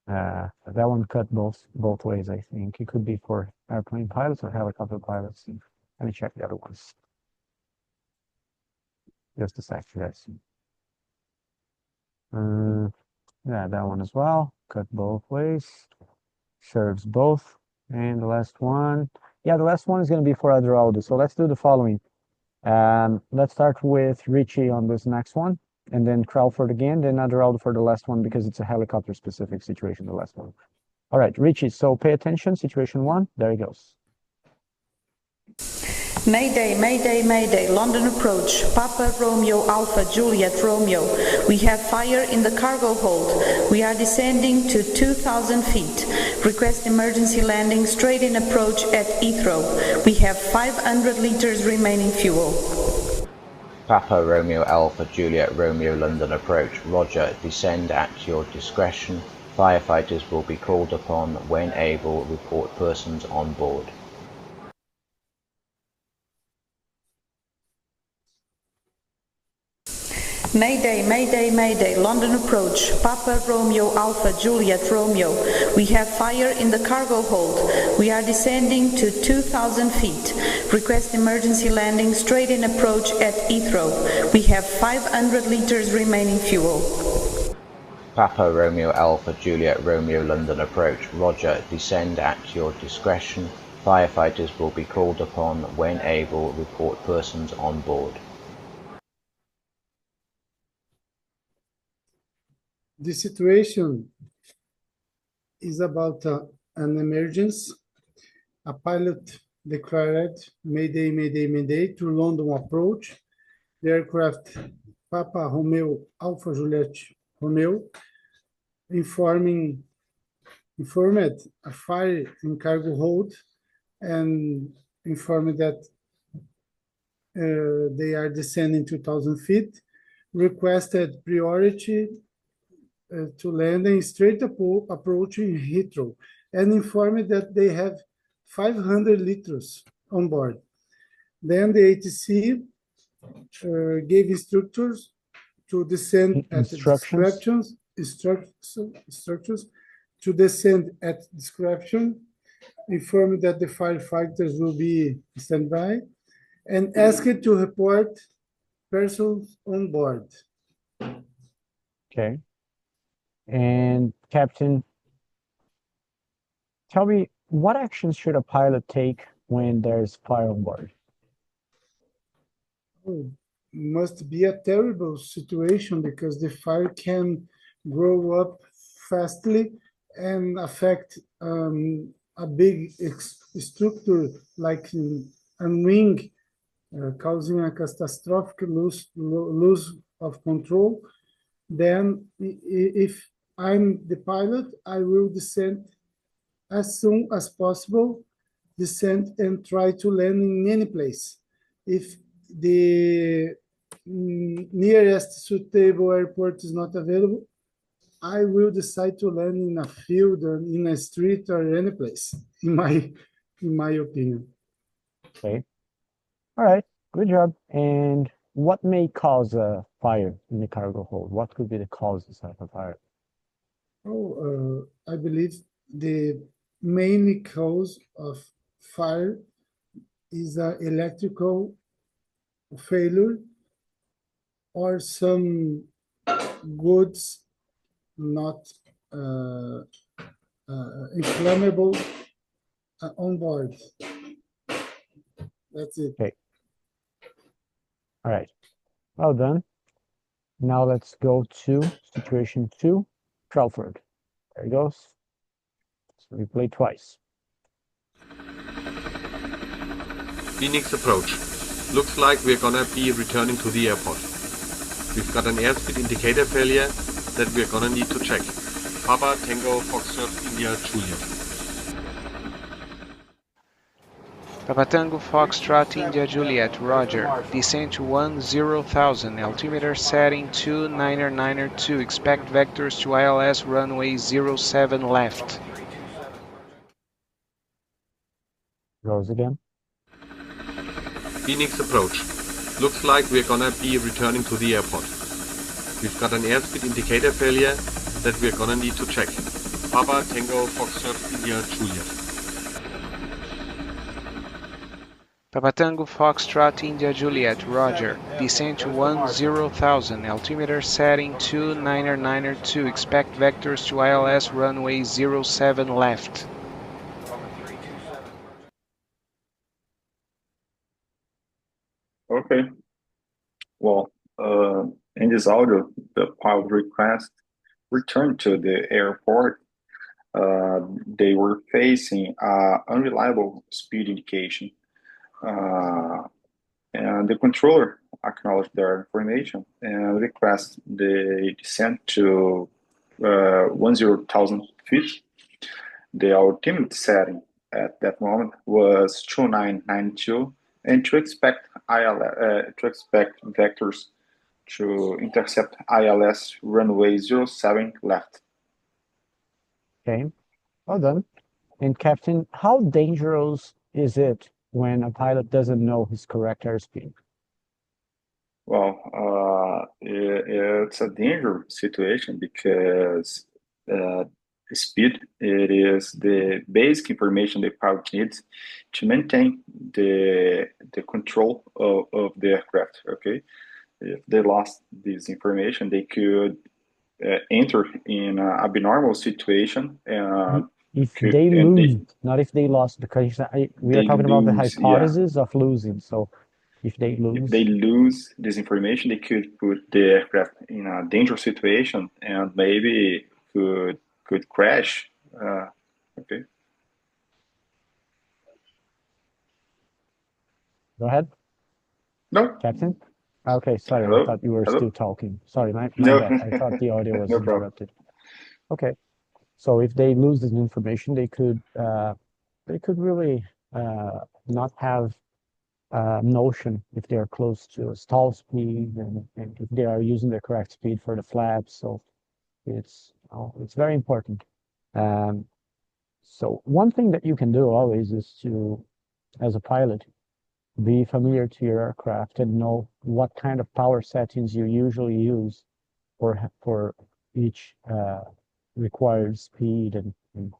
that one cut both ways, I think it could be for airplane pilots or helicopter pilots. Let me check the other ones. Just a sec, guys. Yeah, that one as well, cut both ways, serves both. And the last one, yeah, the last one is going to be for Aula. So let's do the following. Let's start with Richie on this next one, and then Crawford again, then Aula for the last one, because it's a helicopter specific situation, the last one. All right, Richie, so pay attention, situation 1, there he goes. Mayday, Mayday, Mayday, London approach, Papa Romeo, Alpha, Juliet, Romeo. We have fire in the cargo hold. We are descending to 2,000 feet. Request emergency landing, straight in approach at Heathrow. We have 500 liters remaining fuel. Papa Romeo, Alpha, Juliet, Romeo, London approach, roger, descend at your discretion. Firefighters will be called upon when able, report persons on board. Mayday, Mayday, Mayday, London approach, Papa Romeo, Alpha, Juliet, Romeo. We have fire in the cargo hold. We are descending to 2,000 feet. Request emergency landing, straight in approach at Heathrow. We have 500 liters remaining fuel. Papa Romeo, Alpha, Juliet, Romeo, London approach, roger, descend at your discretion. Firefighters will be called upon when able, report persons on board. The situation is about an emergency. A pilot declared Mayday, Mayday, Mayday to London approach. The aircraft Papa Romeo, Alpha Juliet Romeo informed a fire in cargo hold and informed that they are descending 2,000 feet, requested priority to landing straight approaching Heathrow, and informed that they have 500 liters on board. Then the ATC gave instructors to descend at instructions to descend at discretion, informed that the firefighters will be standby, and asked to report persons on board. Okay. And Captain, tell me, what actions should a pilot take when there's fire on board? Oh, must be a terrible situation because the fire can grow up fastly and affect a big structure like a wing, causing a catastrophic loss of control. Then if I'm the pilot, I will descend as soon as possible, descend and try to land in any place. If the nearest suitable airport is not available, I will decide to land in a field or in a street or any place, in my opinion. Okay. All right. Good job. And what may cause a fire in the cargo hold? What could be the causes of a fire? Oh, I believe the main cause of fire is an electrical failure or some goods not inflammable on board. That's it. Okay. All right. Well done. Now let's go to situation 2, Crawford. There he goes. So we play twice. Phoenix approach. Looks like we're gonna be returning to the airport. We've got an airspeed indicator failure that we're gonna need to check. Papa, Tango, Foxtrot, India, Juliet. Papa Tango, Foxtrot, India, Juliet, Roger. Descend to 10,000, altimeter setting 2992. Expect vectors to ILS runway 07 left. Goes again. Phoenix approach. Looks like we're gonna be returning to the airport. We've got an airspeed indicator failure that we're gonna need to check. Papa, Tango, Foxtrot, India, Juliet. Papa Tango, Foxtrot, India, Juliet, Roger. Descend to 10,000, altimeter setting 2992. Expect vectors to ILS runway 07 left. Okay. Well, in this audio, the pilot request returned to the airport. They were facing unreliable speed indication. And the controller acknowledged their information and request the descent to 10,000 feet. The ultimate setting at that moment was 2992, and to expect vectors to intercept ILS runway 07 left. Okay, well done. And Captain, how dangerous is it when a pilot doesn't know his correct airspeed? Well, it's a dangerous situation because speed, it is the basic information the pilot needs to maintain the control of the aircraft. Okay, if they lost this information, they could enter in an abnormal situation. If they lose, not if they lost, because we are talking about the hypothesis of losing. So if they lose this information, they could put the aircraft in a dangerous situation and maybe could crash. Okay. Go ahead. No. Captain? Okay, sorry, Hello? I thought you were Hello? still talking. Sorry, my No. bad. I thought the audio was No problem. interrupted. Okay, so if they lose this information, they could really not have notion if they are close to a stall speed and if they are using the correct speed for the flaps. So it's very important. So one thing that you can do always is to, as a pilot, be familiar to your aircraft and know what kind of power settings you usually use for each required speed and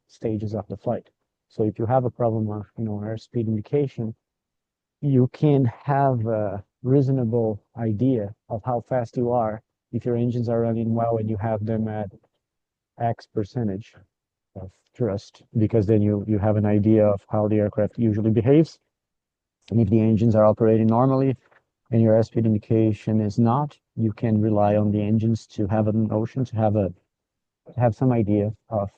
stages of the flight. So if you have a problem of airspeed indication, you can have reasonable idea of how fast you are if your engines are running well and you have them at X percentage of thrust, because then you have an idea of how the aircraft usually behaves. And if the engines are operating normally and your airspeed indication is not, you can rely on the engines to have a notion, to have some idea of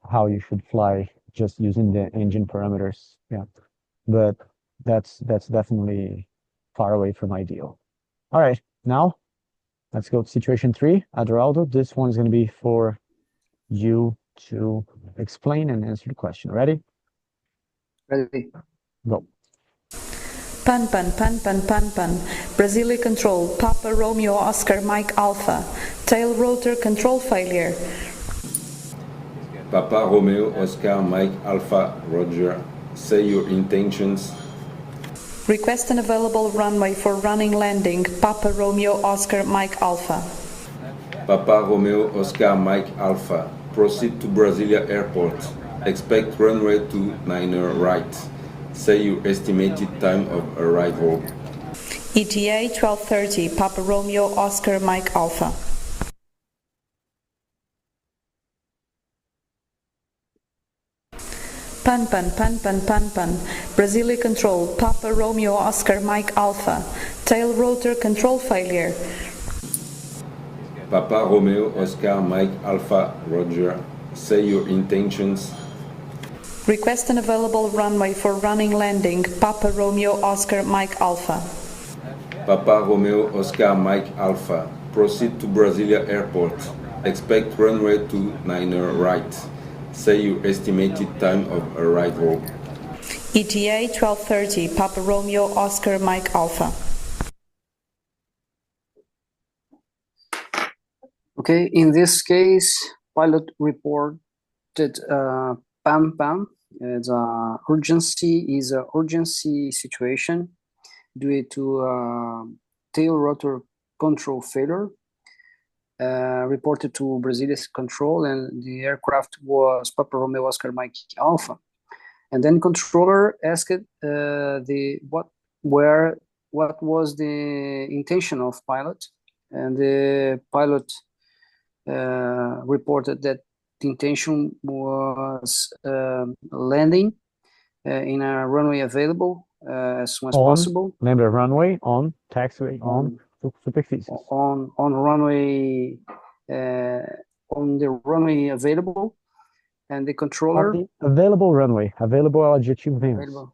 how you should fly just using the engine parameters. Yeah, but that's definitely far away from ideal. All right, now let's go to situation 3. Adoraldo, this one is going to be for you to explain and answer the question. Ready? Ready. Go. Pan, pan, pan, pan, pan, pan. Brazilian control. Papa Romeo Oscar Mike Alpha. Tail rotor control failure. Papa Romeo Oscar Mike Alpha Roger. Say your intentions. Request an available runway for running landing. Papa Romeo Oscar Mike Alpha. Papa Romeo Oscar Mike Alpha. Proceed to Brasilia Airport. Expect runway 29 right. Say your estimated time of arrival. ETA 12:30. Papa Romeo Oscar Mike Alpha. Pan, pan, pan, pan, pan, pan. Brazilian control. Papa Romeo Oscar Mike Alpha. Tail rotor control failure. Papa Romeo Oscar Mike Alpha Roger. Say your intentions. Request an available runway for running landing. Papa Romeo Oscar Mike Alpha. Papa Romeo Oscar Mike Alpha. Proceed to Brasilia Airport. Expect runway 29 right. Say your estimated time of arrival. ETA 12:30. Papa Romeo Oscar Mike Alpha. Okay, in this case, pilot reported PAM PAM. It's is an urgency situation due to tail rotor control failure. Reported to Brazilian control, and the aircraft was Papa Romeo Oscar Mike Alpha. And then controller asked what was the intention of pilot, and the pilot reported that the intention was landing in a runway available as soon as possible. Lembra, runway, on, taxiway, on superfícies. On runway, on the runway available, and the controller. Available runway, available é o adjetivo menos. Available.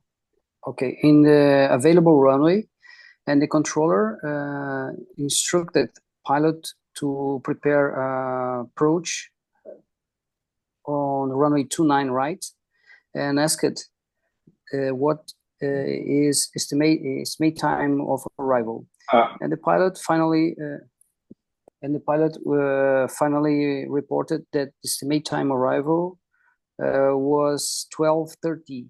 Okay, in the available runway, and the controller instructed pilot to prepare approach on runway 29 right, and asked what is estimate time of arrival. And the pilot finally reported that the estimate time arrival was 12:30.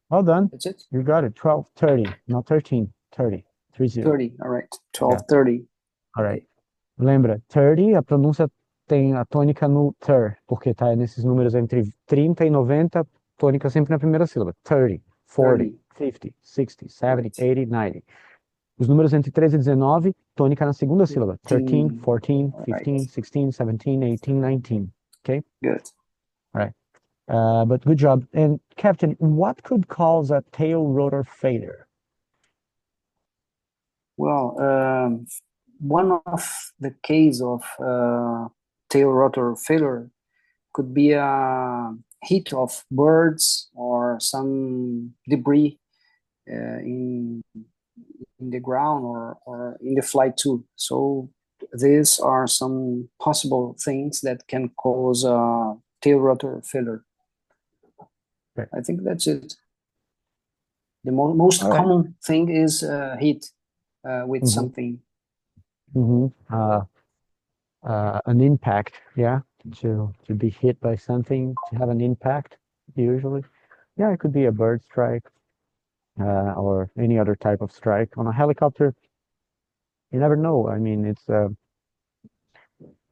Well done. That's it. You got it. 12:30, not 13:30. 30. All right. 12:30. Yeah. All right. Lembra, 30, a pronúncia tem a tônica no ter, porque tá nesses números entre 30 e 90, tônica sempre na primeira sílaba. 30, 40, 50, 60, 70, 80, 90. Os números entre 13 e 19, tônica na segunda sílaba. 13, 14, 15, 16, 17, 18, 19. Okay? Good. All right. But good job. And Captain, what could cause a tail rotor failure? Well, one of the case of tail rotor failure could be a hit of birds or some debris in the ground or in the flight too. So these are some possible things that can cause tail rotor failure. Okay. I think that's it. The most common thing is hit with something. An impact, yeah, to be hit by something, to have an impact, usually. Yeah, it could be a bird strike or any other type of strike. On a helicopter, you never know. I mean, it's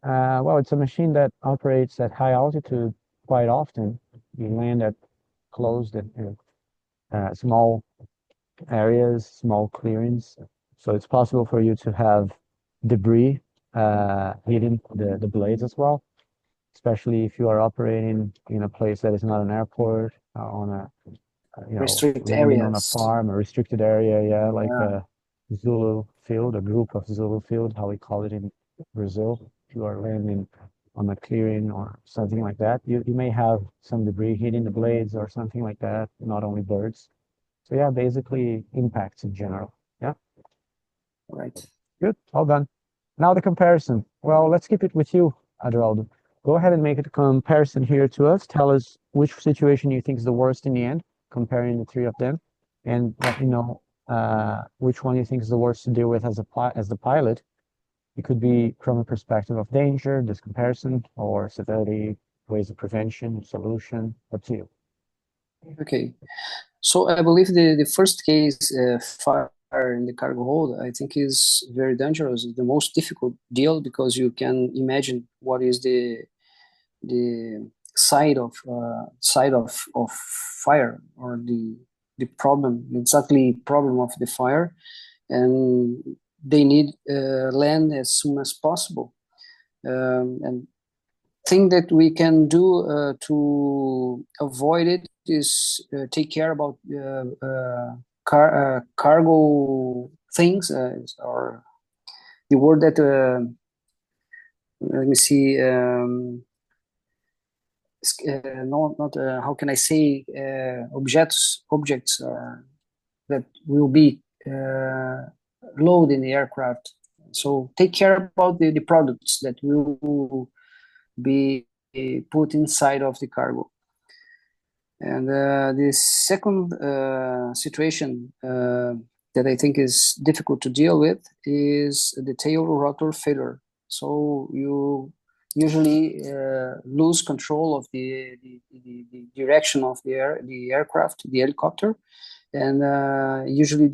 well, it's a machine that operates at high altitude quite often. You land at closed and small areas, small clearings. So it's possible for you to have debris hitting the blades as well, especially if you are operating in a place that is not an airport, on a Restrict landing on a areas. farm, a restricted area, like Yeah. a Zulu field, a group of Zulu field, how we call it in Brazil. If you are landing on a clearing or something like that, you may have some debris hitting the blades or something like that, not only birds. So yeah, basically impacts in general. Yeah. Right. Good, all done. Now the comparison. Well, let's keep it with you, Adraldo. Go ahead and make a comparison here to us. Tell us which situation you think is the worst in the end, comparing the three of them, and let me know which one you think is the worst to deal with as the pilot. It could be from a perspective of danger, this comparison, or severity, ways of prevention, solution. Up to you. Okay. So I believe the first case, fire in the cargo hold, I think is very dangerous. It's the most difficult deal because you can imagine what is the side of fire, or the problem, exactly problem of the fire, and they need land as soon as possible. And thing that we can do to avoid it is take care about cargo things, or the word that let me see, not how can I say, objects that will be loaded in the aircraft. So take care about the products that will be put inside of the cargo. And the second situation that I think is difficult to deal with is the tail rotor failure. So you usually lose control of the direction of the aircraft, the helicopter, and usually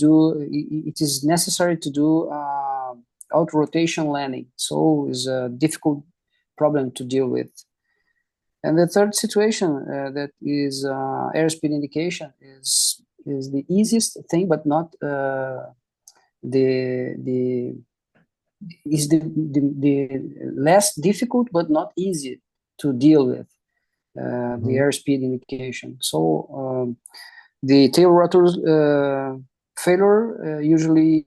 it is necessary to do out rotation landing. So it's a difficult problem to deal with. And the third situation that is airspeed indication is the easiest thing, but not the less difficult, but not easy to deal with, the airspeed indication. So the tail rotor failure, usually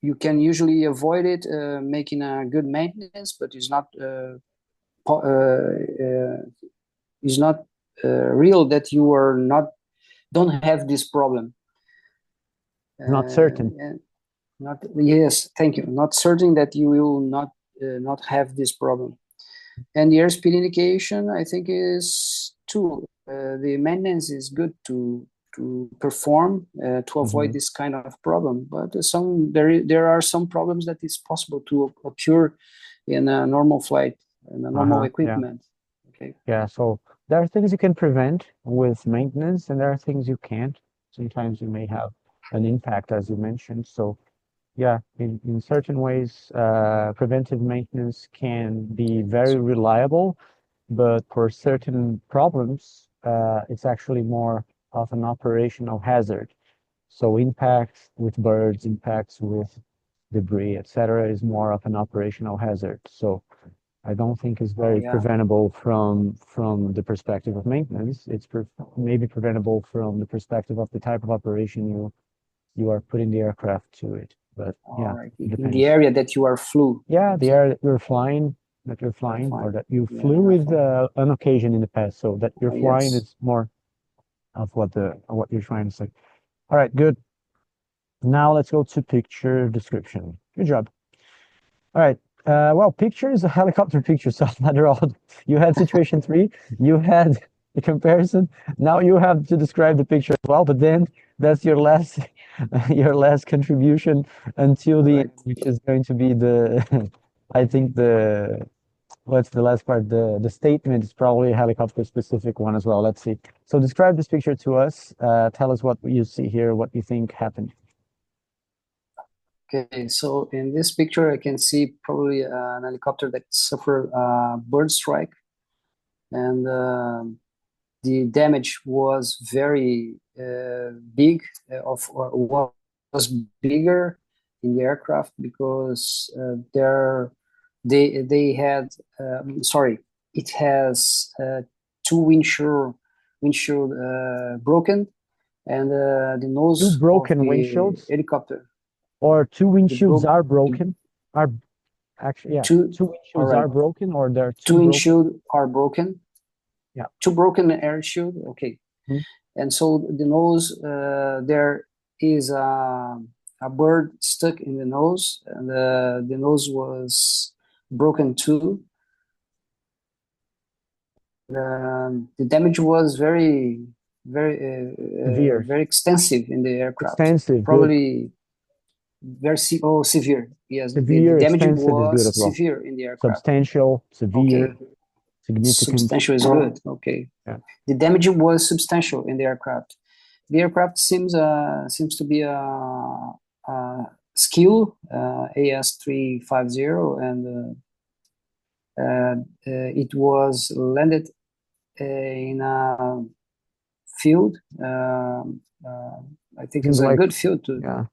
you can usually avoid it making a good maintenance, but it's not real that you are don't have this problem. Not certain. Yes, thank you. Not certain that you will not have this problem. And the airspeed indication, I think, is too. The maintenance is good to perform to avoid this kind of problem. But there are some problems that is possible to occur in a normal flight and a normal equipment. Yeah. Okay. Yeah. So there are things you can prevent with maintenance, and there are things you can't. Sometimes you may have an impact, as you mentioned. So yeah, in certain ways, preventive maintenance can be very reliable, but for certain problems, it's actually more of an operational hazard. So impacts with birds, impacts with debris, etc., is more of an operational hazard. So I don't think it's very preventable from the perspective of maintenance. It's maybe preventable from the perspective of the type of operation you are putting the aircraft to it. But yeah, in the area that you are flew. Yeah, the area that you're flying, or that you flew with an occasion in the past. So that you're flying is more of what you're trying to say. All right, good. Now let's go to picture description. Good job. All right. Well, picture is a helicopter picture. So you had situation 3, you had the comparison. Now you have to describe the picture as well. But then that's your last contribution until the end, which is going to be I think what's the last part? The statement is probably a helicopter specific one as well. Let's see. So describe this picture to us. Tell us what you see here, what you think happened. Okay, so in this picture, I can see probably an helicopter that suffered a bird strike, and the damage was very big, was bigger in the aircraft because they had it has two windshield broken, and the nose Two broken of the windshields, helicopter, or two windshields are broken, are actually, yeah, two windshields are broken, or there are two broken? windshield are broken. Yeah, two broken air shield. Okay. And so the nose, there is a bird stuck in the nose, and the nose was broken too. The damage was very extensive in the aircraft. Extensive, probably very severe. Yes, severe, the damage extensive was is good as well. severe in the aircraft. Substantial, severe, okay. Significant. Substantial is good. Okay. Yeah. The damage was substantial in the aircraft. The aircraft seems to be a skill AS350, and it was landed in a field. I think Seems it's a like, good field too. Yeah,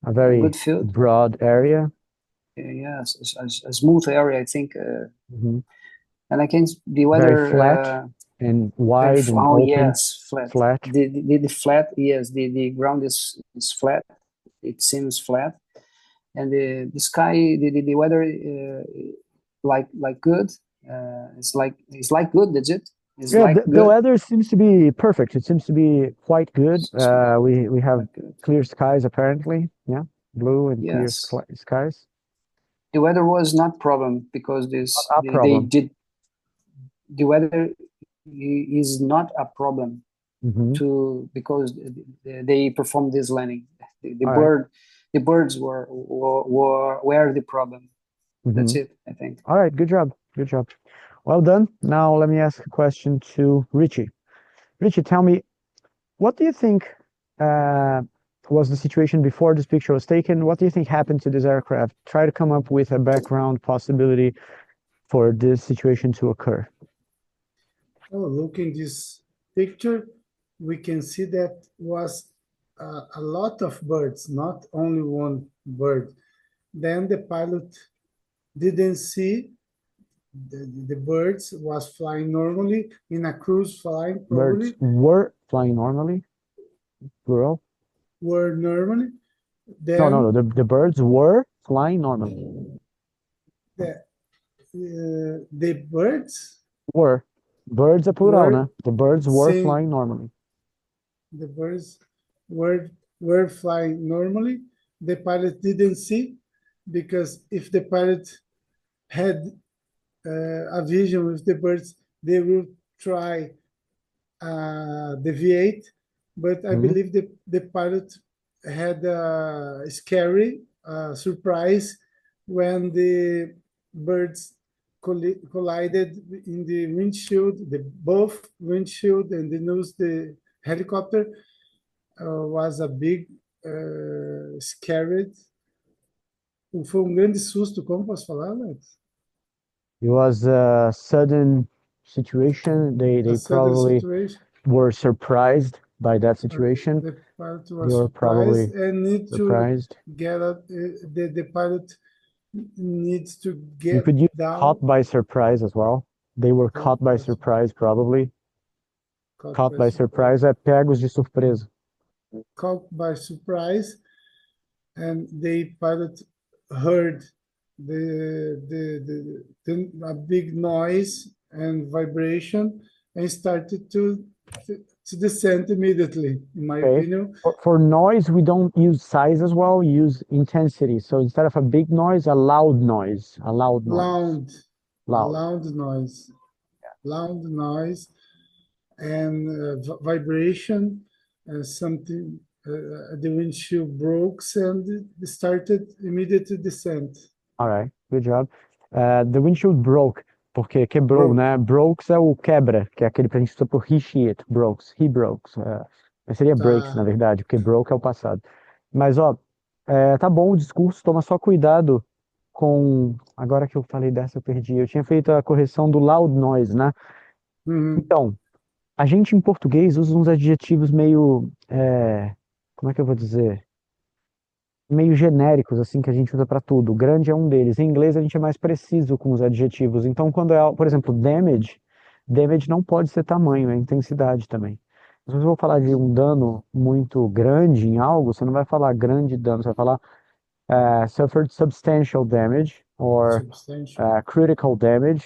a very good field. Broad area. Yes, a smooth area, I think. And I can the weather very flat and wide and open. Yes, flat. The flat. Yes, the ground is flat. It seems flat, and the sky, the weather, like good. It's like good. That's it. It's yeah, like the weather seems to be perfect. It seems to be quite good. We have clear skies apparently. Yeah, blue and clear skies. The weather was not problem because they did. The weather is not a problem because they performed this landing. The birds were the problem. That's it, I think. All right, good job. Well done. Now let me ask a question to Richie. Richie, tell me, what do you think was the situation before this picture was taken? What do you think happened to this aircraft? Try to come up with a background possibility for this situation to occur. Oh, looking this picture, we can see that was a lot of birds, not only one bird. Then the pilot didn't see the birds was flying normally in a cruise flying. Probably. Birds were flying normally. Plural. Were normally. Then no. The birds were flying normally. The birds were. Birds are plural, né? The birds were flying normally. The birds were flying normally. The pilot didn't see, because if the pilot had a vision with the birds, they will try deviate. But I believe the pilot had a scary surprise when the birds collided in the windshield, both windshield and the nose, the helicopter was a big scared. Foi grande susto, como posso falar, Alex? It was a sudden situation. They probably were surprised by that situation. The pilot was they were probably and need surprised. To get out. The pilot needs to get you could use down. Caught by surprise as well. They were caught by surprise, probably. Caught by surprise é pegos de surpresa. Caught by surprise, and the pilot heard a big noise and vibration and started to descend immediately, in my opinion. For noise, we don't use size as well, we use intensity. So instead of a big noise, a loud noise. Loud noise. Loud noise and vibration, something, the windshield broke and started immediate descent. All right, good job. The windshield broke, porque quebrou, né? Brokes é o quebra, que é aquele que a gente usa por he, she, it, brokes, he brokes. Mas seria breaks, na verdade, porque broke é o passado. Mas, ó, tá bom o discurso, toma só cuidado com... Agora que eu falei dessa, eu perdi. Eu tinha feito a correção do loud noise, né? Então, A gente em português usa uns adjetivos meio, como é que eu vou dizer? Meio genéricos, assim, que a gente usa para tudo. Grande é um deles. Em inglês a gente é mais preciso com os adjetivos. Então, quando é, por exemplo, damage não pode ser tamanho, é intensidade também. Se você for falar de um dano muito grande em algo, você não vai falar grande dano, você vai falar suffered substantial damage, or Substantial. critical damage,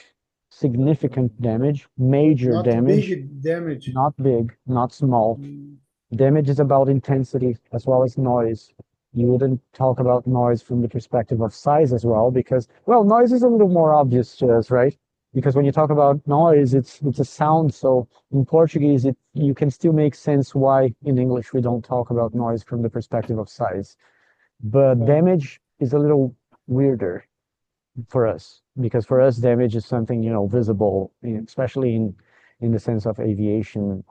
significant damage, major Not damage, big damage. not big, not small. Damage is about intensity as well as noise. You wouldn't talk about noise from the perspective of size as well, because, well, noise is a little more obvious to us, right? Because when you talk about noise, it's a sound. So in Portuguese, you can still make sense why in English we don't talk about noise from the perspective of size. But damage is a little weirder for us, because for us damage is something, visible, especially in the sense of aviation,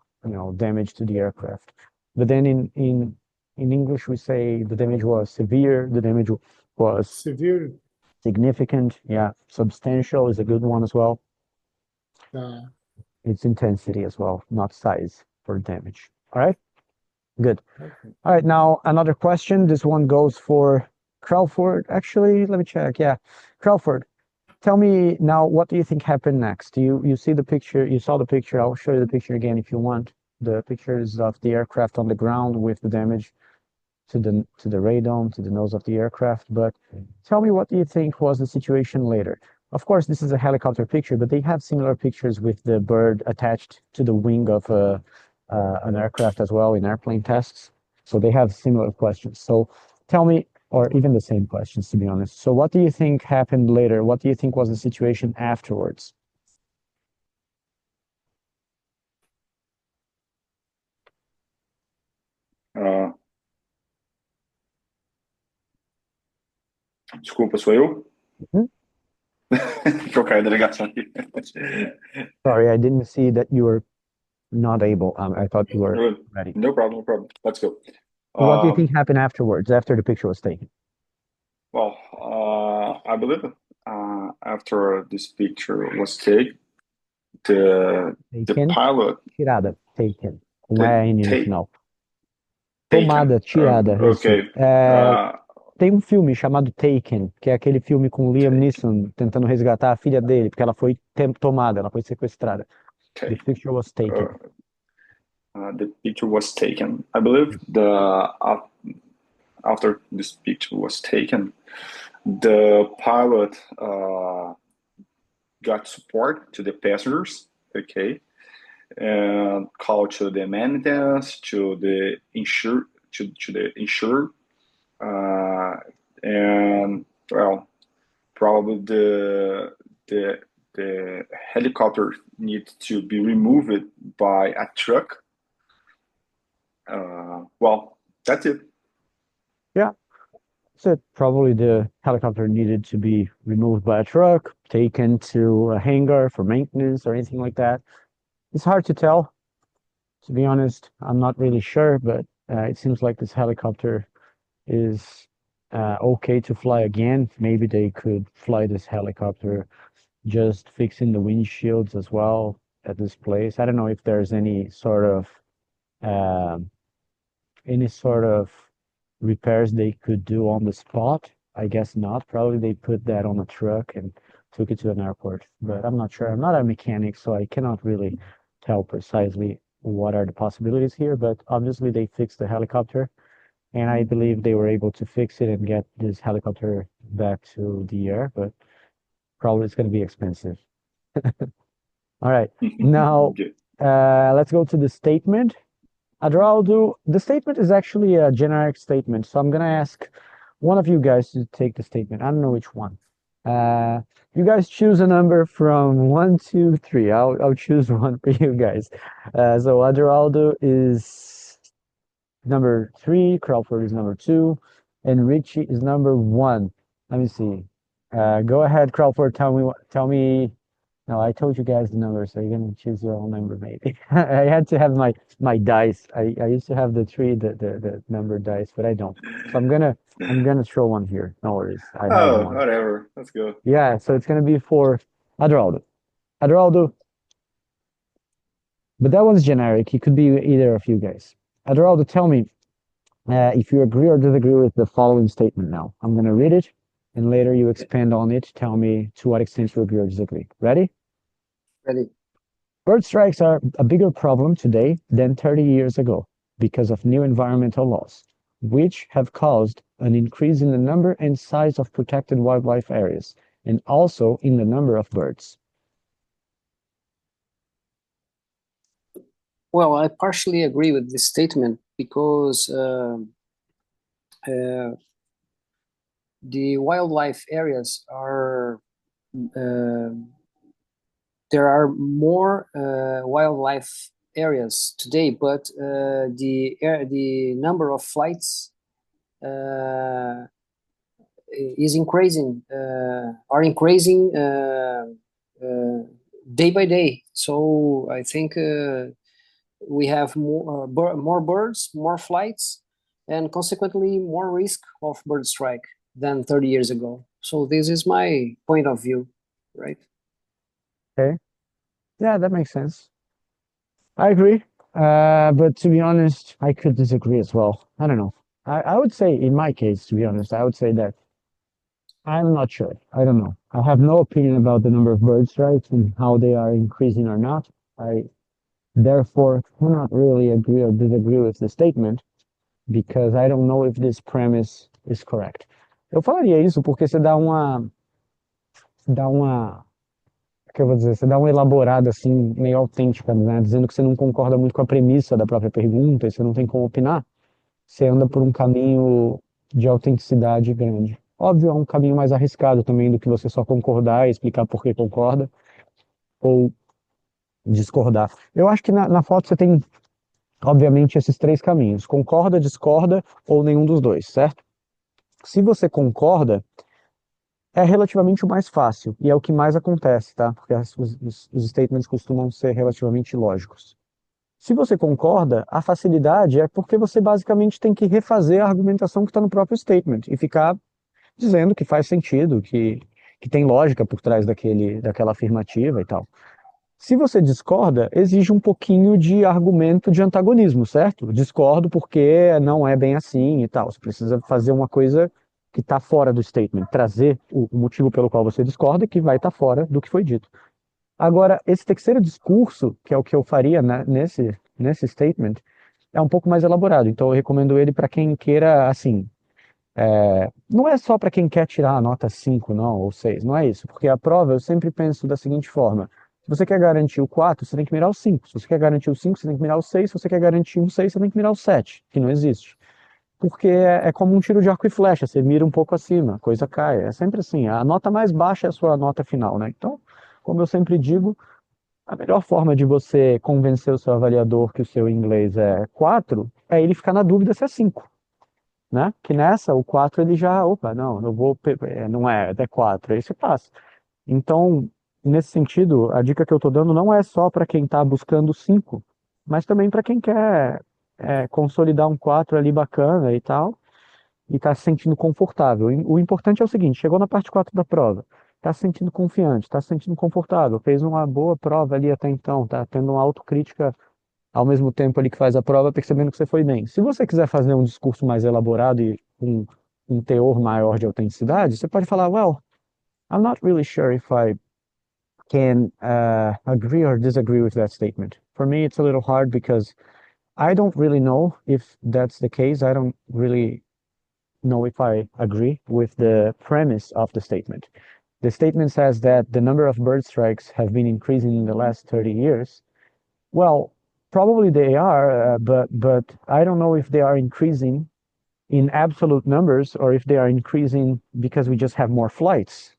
damage to the aircraft. But then in English we say the damage was severe, the damage was severe, significant, yeah, substantial is a good one as well. It's intensity as well, not size for damage. All right, good. All right, now another question. This one goes for Crawford. Actually, let me check. Yeah, Crawford, tell me now, what do you think happened next? You see the picture, you saw the picture. I'll show you the picture again if you want. The pictures of the aircraft on the ground with the damage to the radome, to the nose of the aircraft. But tell me, what do you think was the situation later? Of course, this is a helicopter picture, but they have similar pictures with the bird attached to the wing of an aircraft as well in airplane tests. So they have similar questions. So tell me, or even the same questions, to be honest. So what do you think happened later? What do you think was the situation afterwards? Desculpa, sou eu? Que eu caí da ligação aqui. Sorry, I didn't see that you were not able. I thought you were ready. No problem, no problem. Let's go. What do you think happened afterwards, after the picture was taken? Well, I believe after this picture was taken, the pilot... Tirada, taken. Não é N no final. Taken. Tomada, tirada. Okay. Tem um filme chamado Taken, que é aquele filme com Liam Neeson tentando resgatar a filha dele, porque ela foi tomada, ela foi sequestrada. Okay. The picture was taken. The picture was taken. I believe after this picture was taken, the pilot got support to the passengers, okay, and called to the maintenance, to the insured, and well, probably the helicopter needs to be removed by a truck. Well, that's it. Yeah. So probably the helicopter needed to be removed by a truck, taken to a hangar for maintenance or anything like that. It's hard to tell, to be honest. I'm not really sure, but it seems like this helicopter is okay to fly again. Maybe they could fly this helicopter just fixing the windshields as well at this place. I don't know if there's any sort of repairs they could do on the spot. I guess not. Probably they put that on a truck and took it to an airport, but I'm not sure. I'm not a mechanic, so I cannot really tell precisely what are the possibilities here, but obviously they fixed the helicopter, and I believe they were able to fix it and get this helicopter back to the air, but probably it's going to be expensive. All right, now let's go to the statement. Adraldo, the statement is actually a generic statement, so I'm going to ask one of you guys to take the statement. I don't know which one. You guys choose a number from 1 to 3. I'll choose one for you guys. So Adraldo is number 3, Crawford is number 2, and Richie is number 1. Let me see. Go ahead, Crawford. Tell me. No, I told you guys the number, so you're gonna choose your own number, maybe. I had to have my dice. I used to have the number dice, but I don't. So I'm gonna throw one here. No worries. I have one. Whatever. Let's go. Yeah, so it's gonna be for Adraldo. Adraldo, But that one's generic. It could be either of you guys. Adoraldo, tell me if you agree or disagree with the following statement now. I'm going to read it, and later you expand on it. Tell me to what extent you agree or disagree. Ready? Ready. Bird strikes are a bigger problem today than 30 years ago because of new environmental laws, which have caused an increase in the number and size of protected wildlife areas, and also in the number of birds. Well, I partially agree with this statement because the wildlife areas are there are more wildlife areas today, but the number of flights is increasing, are increasing day by day. So I think we have more birds, more flights, and consequently more risk of bird strike than 30 years ago. So this is my point of view, right? Okay. Yeah, that makes sense. I agree. But to be honest, I could disagree as well. I don't know. I would say, in my case, to be honest, I would say that I'm not sure. I don't know. I have no opinion about the number of bird strikes and how they are increasing or not. I therefore cannot really agree or disagree with the statement because I don't know if this premise is correct. Eu falaria isso porque você dá uma, que eu vou dizer, você dá uma elaborada assim, meio autêntica, né? Dizendo que você não concorda muito com a premissa da própria pergunta e você não tem como opinar, você anda por um caminho de autenticidade grande. Óbvio, é um caminho mais arriscado também do que você só concordar e explicar por que concorda ou discordar. Eu acho que na foto você tem, obviamente, esses três caminhos: concorda, discorda ou nenhum dos dois, certo? Se você concorda, é relativamente o mais fácil e é o que mais acontece, tá? Porque os statements costumam ser relativamente lógicos. Se você concorda, a facilidade é porque você basicamente tem que refazer a argumentação que está no próprio statement e ficar dizendo que faz sentido, que tem lógica por trás daquela afirmativa e tal. Se você discorda, exige um pouquinho de argumento de antagonismo, certo? Discordo porque não é bem assim e tal. Você precisa fazer uma coisa que está fora do statement, trazer o motivo pelo qual você discorda, que vai estar fora do que foi dito. Agora, esse terceiro discurso, que é o que eu faria nesse statement, é um pouco mais elaborado. Então, eu recomendo ele para quem queira, assim, não é só para quem quer tirar a nota 5, não, ou 6, não é isso. Porque a prova, eu sempre penso da seguinte forma: se você quer garantir o 4, você tem que mirar o 5. Se você quer garantir o 5, você tem que mirar o 6. Se você quer garantir um 6, você tem que mirar o 7, que não existe. Porque é como um tiro de arco e flecha, você mira um pouco acima, a coisa cai. É sempre assim, a nota mais baixa é a sua nota final, né? Então, como eu sempre digo, a melhor forma de você convencer o seu avaliador que o seu inglês é 4 é ele ficar na dúvida se é 5, né? Que nessa, o 4 ele já, opa, não, eu vou, não é 4, aí você passa. Então, nesse sentido, a dica que eu estou dando não é só para quem está buscando 5, mas também para quem quer consolidar um 4 ali bacana e tal, e está se sentindo confortável. O importante é o seguinte: chegou na parte 4 da prova, está se sentindo confiante, está se sentindo confortável, fez uma boa prova ali até então, está tendo uma autocrítica ao mesmo tempo ali que faz a prova, percebendo que você foi bem. Se você quiser fazer um discurso mais elaborado e com um teor maior de autenticidade, você pode falar, well, I'm not really sure if I can agree or disagree with that statement. For me, it's a little hard because I don't really know if that's the case. I don't really know if I agree with the premise of the statement. The statement says that the number of bird strikes have been increasing in the last 30 years. Well, probably they are, but I don't know if they are increasing in absolute numbers or if they are increasing because we just have more flights.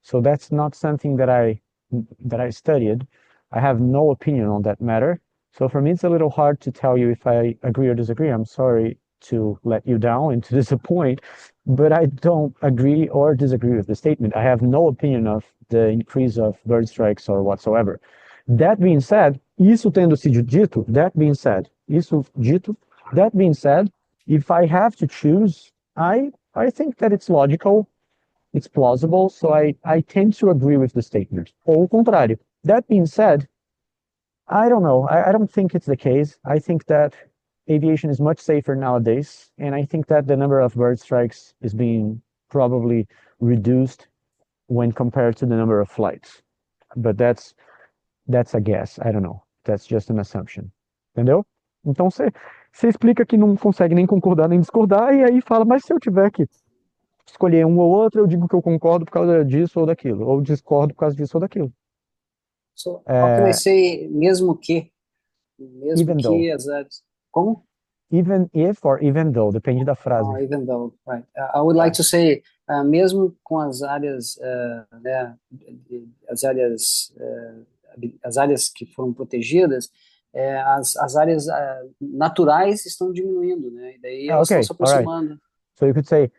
So that's not something that I studied. I have no opinion on that matter. So for me, it's a little hard to tell you if I agree or disagree. I'm sorry to let you down and to disappoint, but I don't agree or disagree with the statement. I have no opinion of the increase of bird strikes or whatsoever. That being said, isso tendo sido dito, that being said, if I have to choose, I think that it's logical, it's plausible, so I tend to agree with the statement. Ou o contrário. That being said, I don't know. I don't think it's the case. I think that aviation is much safer nowadays, and I think that the number of bird strikes is being probably reduced when compared to the number of flights. But that's a guess. I don't know. That's just an assumption. Entendeu? Então você explica que não consegue nem concordar nem discordar, e aí fala, mas se eu tiver que escolher um ou outro, eu digo que eu concordo por causa disso ou daquilo, ou discordo por causa disso ou daquilo. So how can I say mesmo que? Mesmo Even que though. as áreas. Como? Even if or even though, depende da frase. Even though, right. I would like to say, mesmo com as áreas, né, as áreas que foram protegidas, as áreas naturais estão diminuindo, né? E daí elas estão se aproximando. Right. So you could say,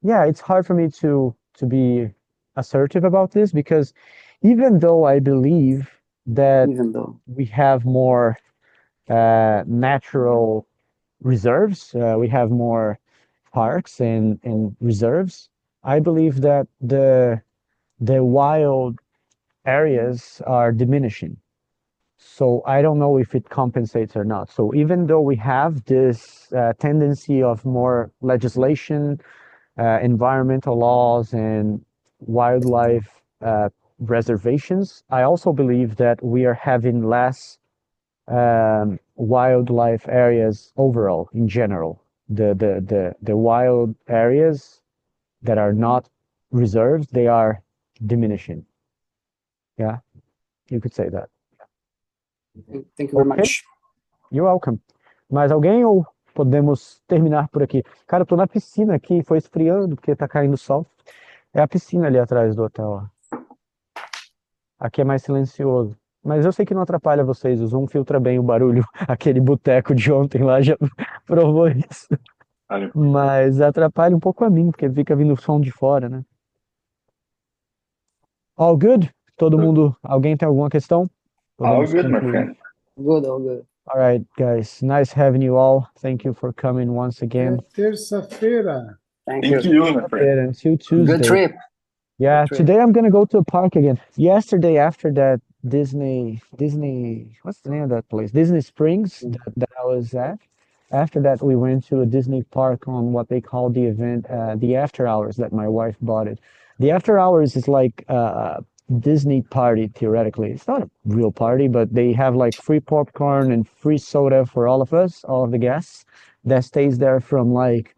yeah, it's hard for me to be assertive about this, because even though I believe that we have more natural reserves, we have more parks and reserves, I believe that the wild areas are diminishing. So I don't know if it compensates or not. So even though we have this tendency of more legislation, environmental laws, and wildlife reservations, I also believe that we are having less wildlife areas overall in general. The wild areas that are not reserved, they are diminishing. Yeah, you could say that. Thank you very much. You're welcome. Mais alguém ou podemos terminar por aqui? Cara, eu tô na piscina aqui, foi esfriando porque tá caindo sol. É a piscina ali atrás do hotel, ó. Aqui é mais silencioso. Mas eu sei que não atrapalha vocês, o Zoom filtra bem o barulho. Aquele boteco de ontem lá já provou isso. Mas atrapalha um pouco a mim, porque fica vindo o som de fora, né? All good? Todo mundo, alguém tem alguma questão? All good, my friend. Good, all good. All right, guys. Nice having you all. Thank you for coming once again. Terça-feira. Thank you, my friend. Until Tuesday. Good trip. Yeah, today I'm gonna go to a park again. Yesterday, after that Disney, what's the name of that place? Disney Springs that I was at. After that, we went to a Disney park on what they call the event, the After Hours, that my wife bought it. The After Hours is like a Disney party, theoretically. It's not a real party, but they have like free popcorn and free soda for all of us, all of the guests, that stays there from like,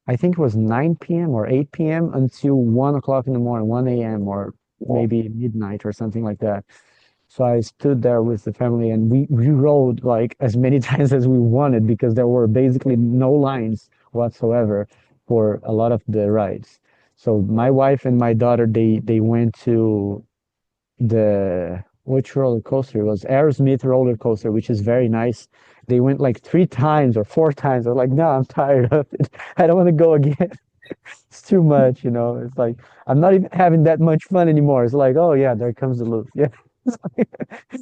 I think it was 9 p.m. or 8 p.m. until 1 o'clock in the morning, 1 a.m. or maybe midnight or something like that. So I stood there with the family, and we rode like as many times as we wanted, because there were basically no lines whatsoever for a lot of the rides. So my wife and my daughter, they went to which roller coaster? It was Aerosmith roller coaster, which is very nice. They went like 3 times or 4 times. I was like, no, I'm tired of it. I don't want to go again. It's too much, you know. It's like, I'm not even having that much fun anymore. It's like, oh yeah, there comes the loop. Yeah.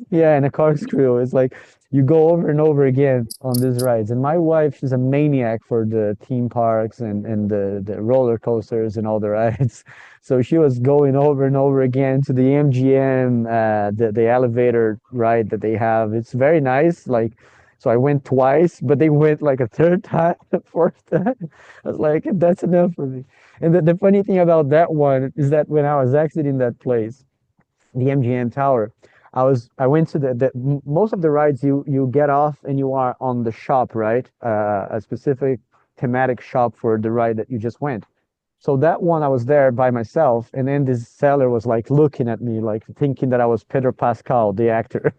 Yeah, and a corkscrew. It's like you go over and over again on these rides. And my wife is a maniac for the theme parks and the roller coasters and all the rides. So she was going over and over again to the MGM, the elevator ride that they have. It's very nice. Like, so I went twice, but they went like a 3rd time, a 4th time. I was like, that's enough for me. And the funny thing about that one is that when I was exiting that place, the MGM Tower, I went to most of the rides, you get off and you are on the shop, right? A specific thematic shop for the ride that you just went. So that one, I was there by myself, and then this seller was like looking at me, like thinking that I was Pedro Pascal, the actor.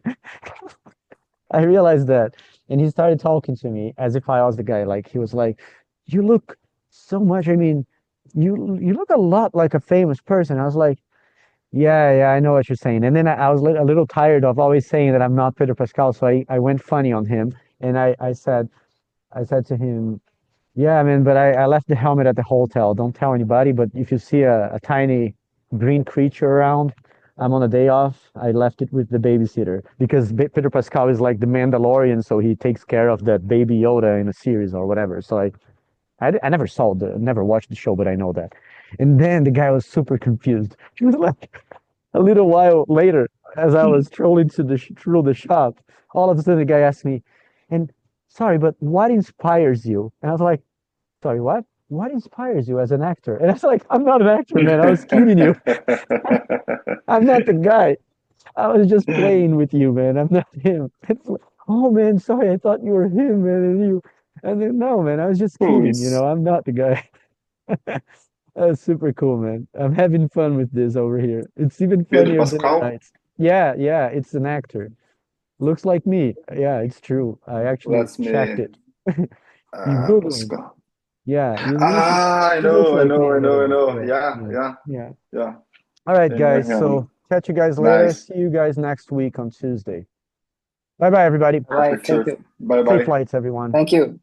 I realized that, and he started talking to me as if I was the guy. Like, he was like, "You look so much. I mean, you look a lot like a famous person." I was like, yeah, I know what you're saying. And then I was a little tired of always saying that I'm not Pedro Pascal, so I went funny on him, and I said to him, yeah, man, but I left the helmet at the hotel. Don't tell anybody, but if you see a tiny green creature around, I'm on a day off. I left it with the babysitter, because Pedro Pascal is like the Mandalorian, so he takes care of that baby Yoda in a series or whatever. So I never watched the show, but I know that. And then the guy was super confused. He was like, a little while later, as I was trolling through the shop, all of a sudden the guy asked me, and sorry, but what inspires you? And I was like, sorry, what? What inspires you as an actor? And I was like, I'm not an actor, man. I was kidding you. I'm not the guy. I was just playing with you, man. I'm not him. It's like, oh man, sorry, I thought you were him, man. And then no, man, I was just kidding, you know, I'm not the guy. That's super cool, man. I'm having fun with this over here. It's even funnier than the nights. Yeah, it's an actor. Looks like me. Yeah, it's true. I actually checked it. He's Googling. Yeah, I know. Yeah. All right, guys. So catch you guys later. Nice. See you guys next week on Tuesday. Bye, everybody. Bye. Thank you. Bye. Safe flights, everyone. Thank you.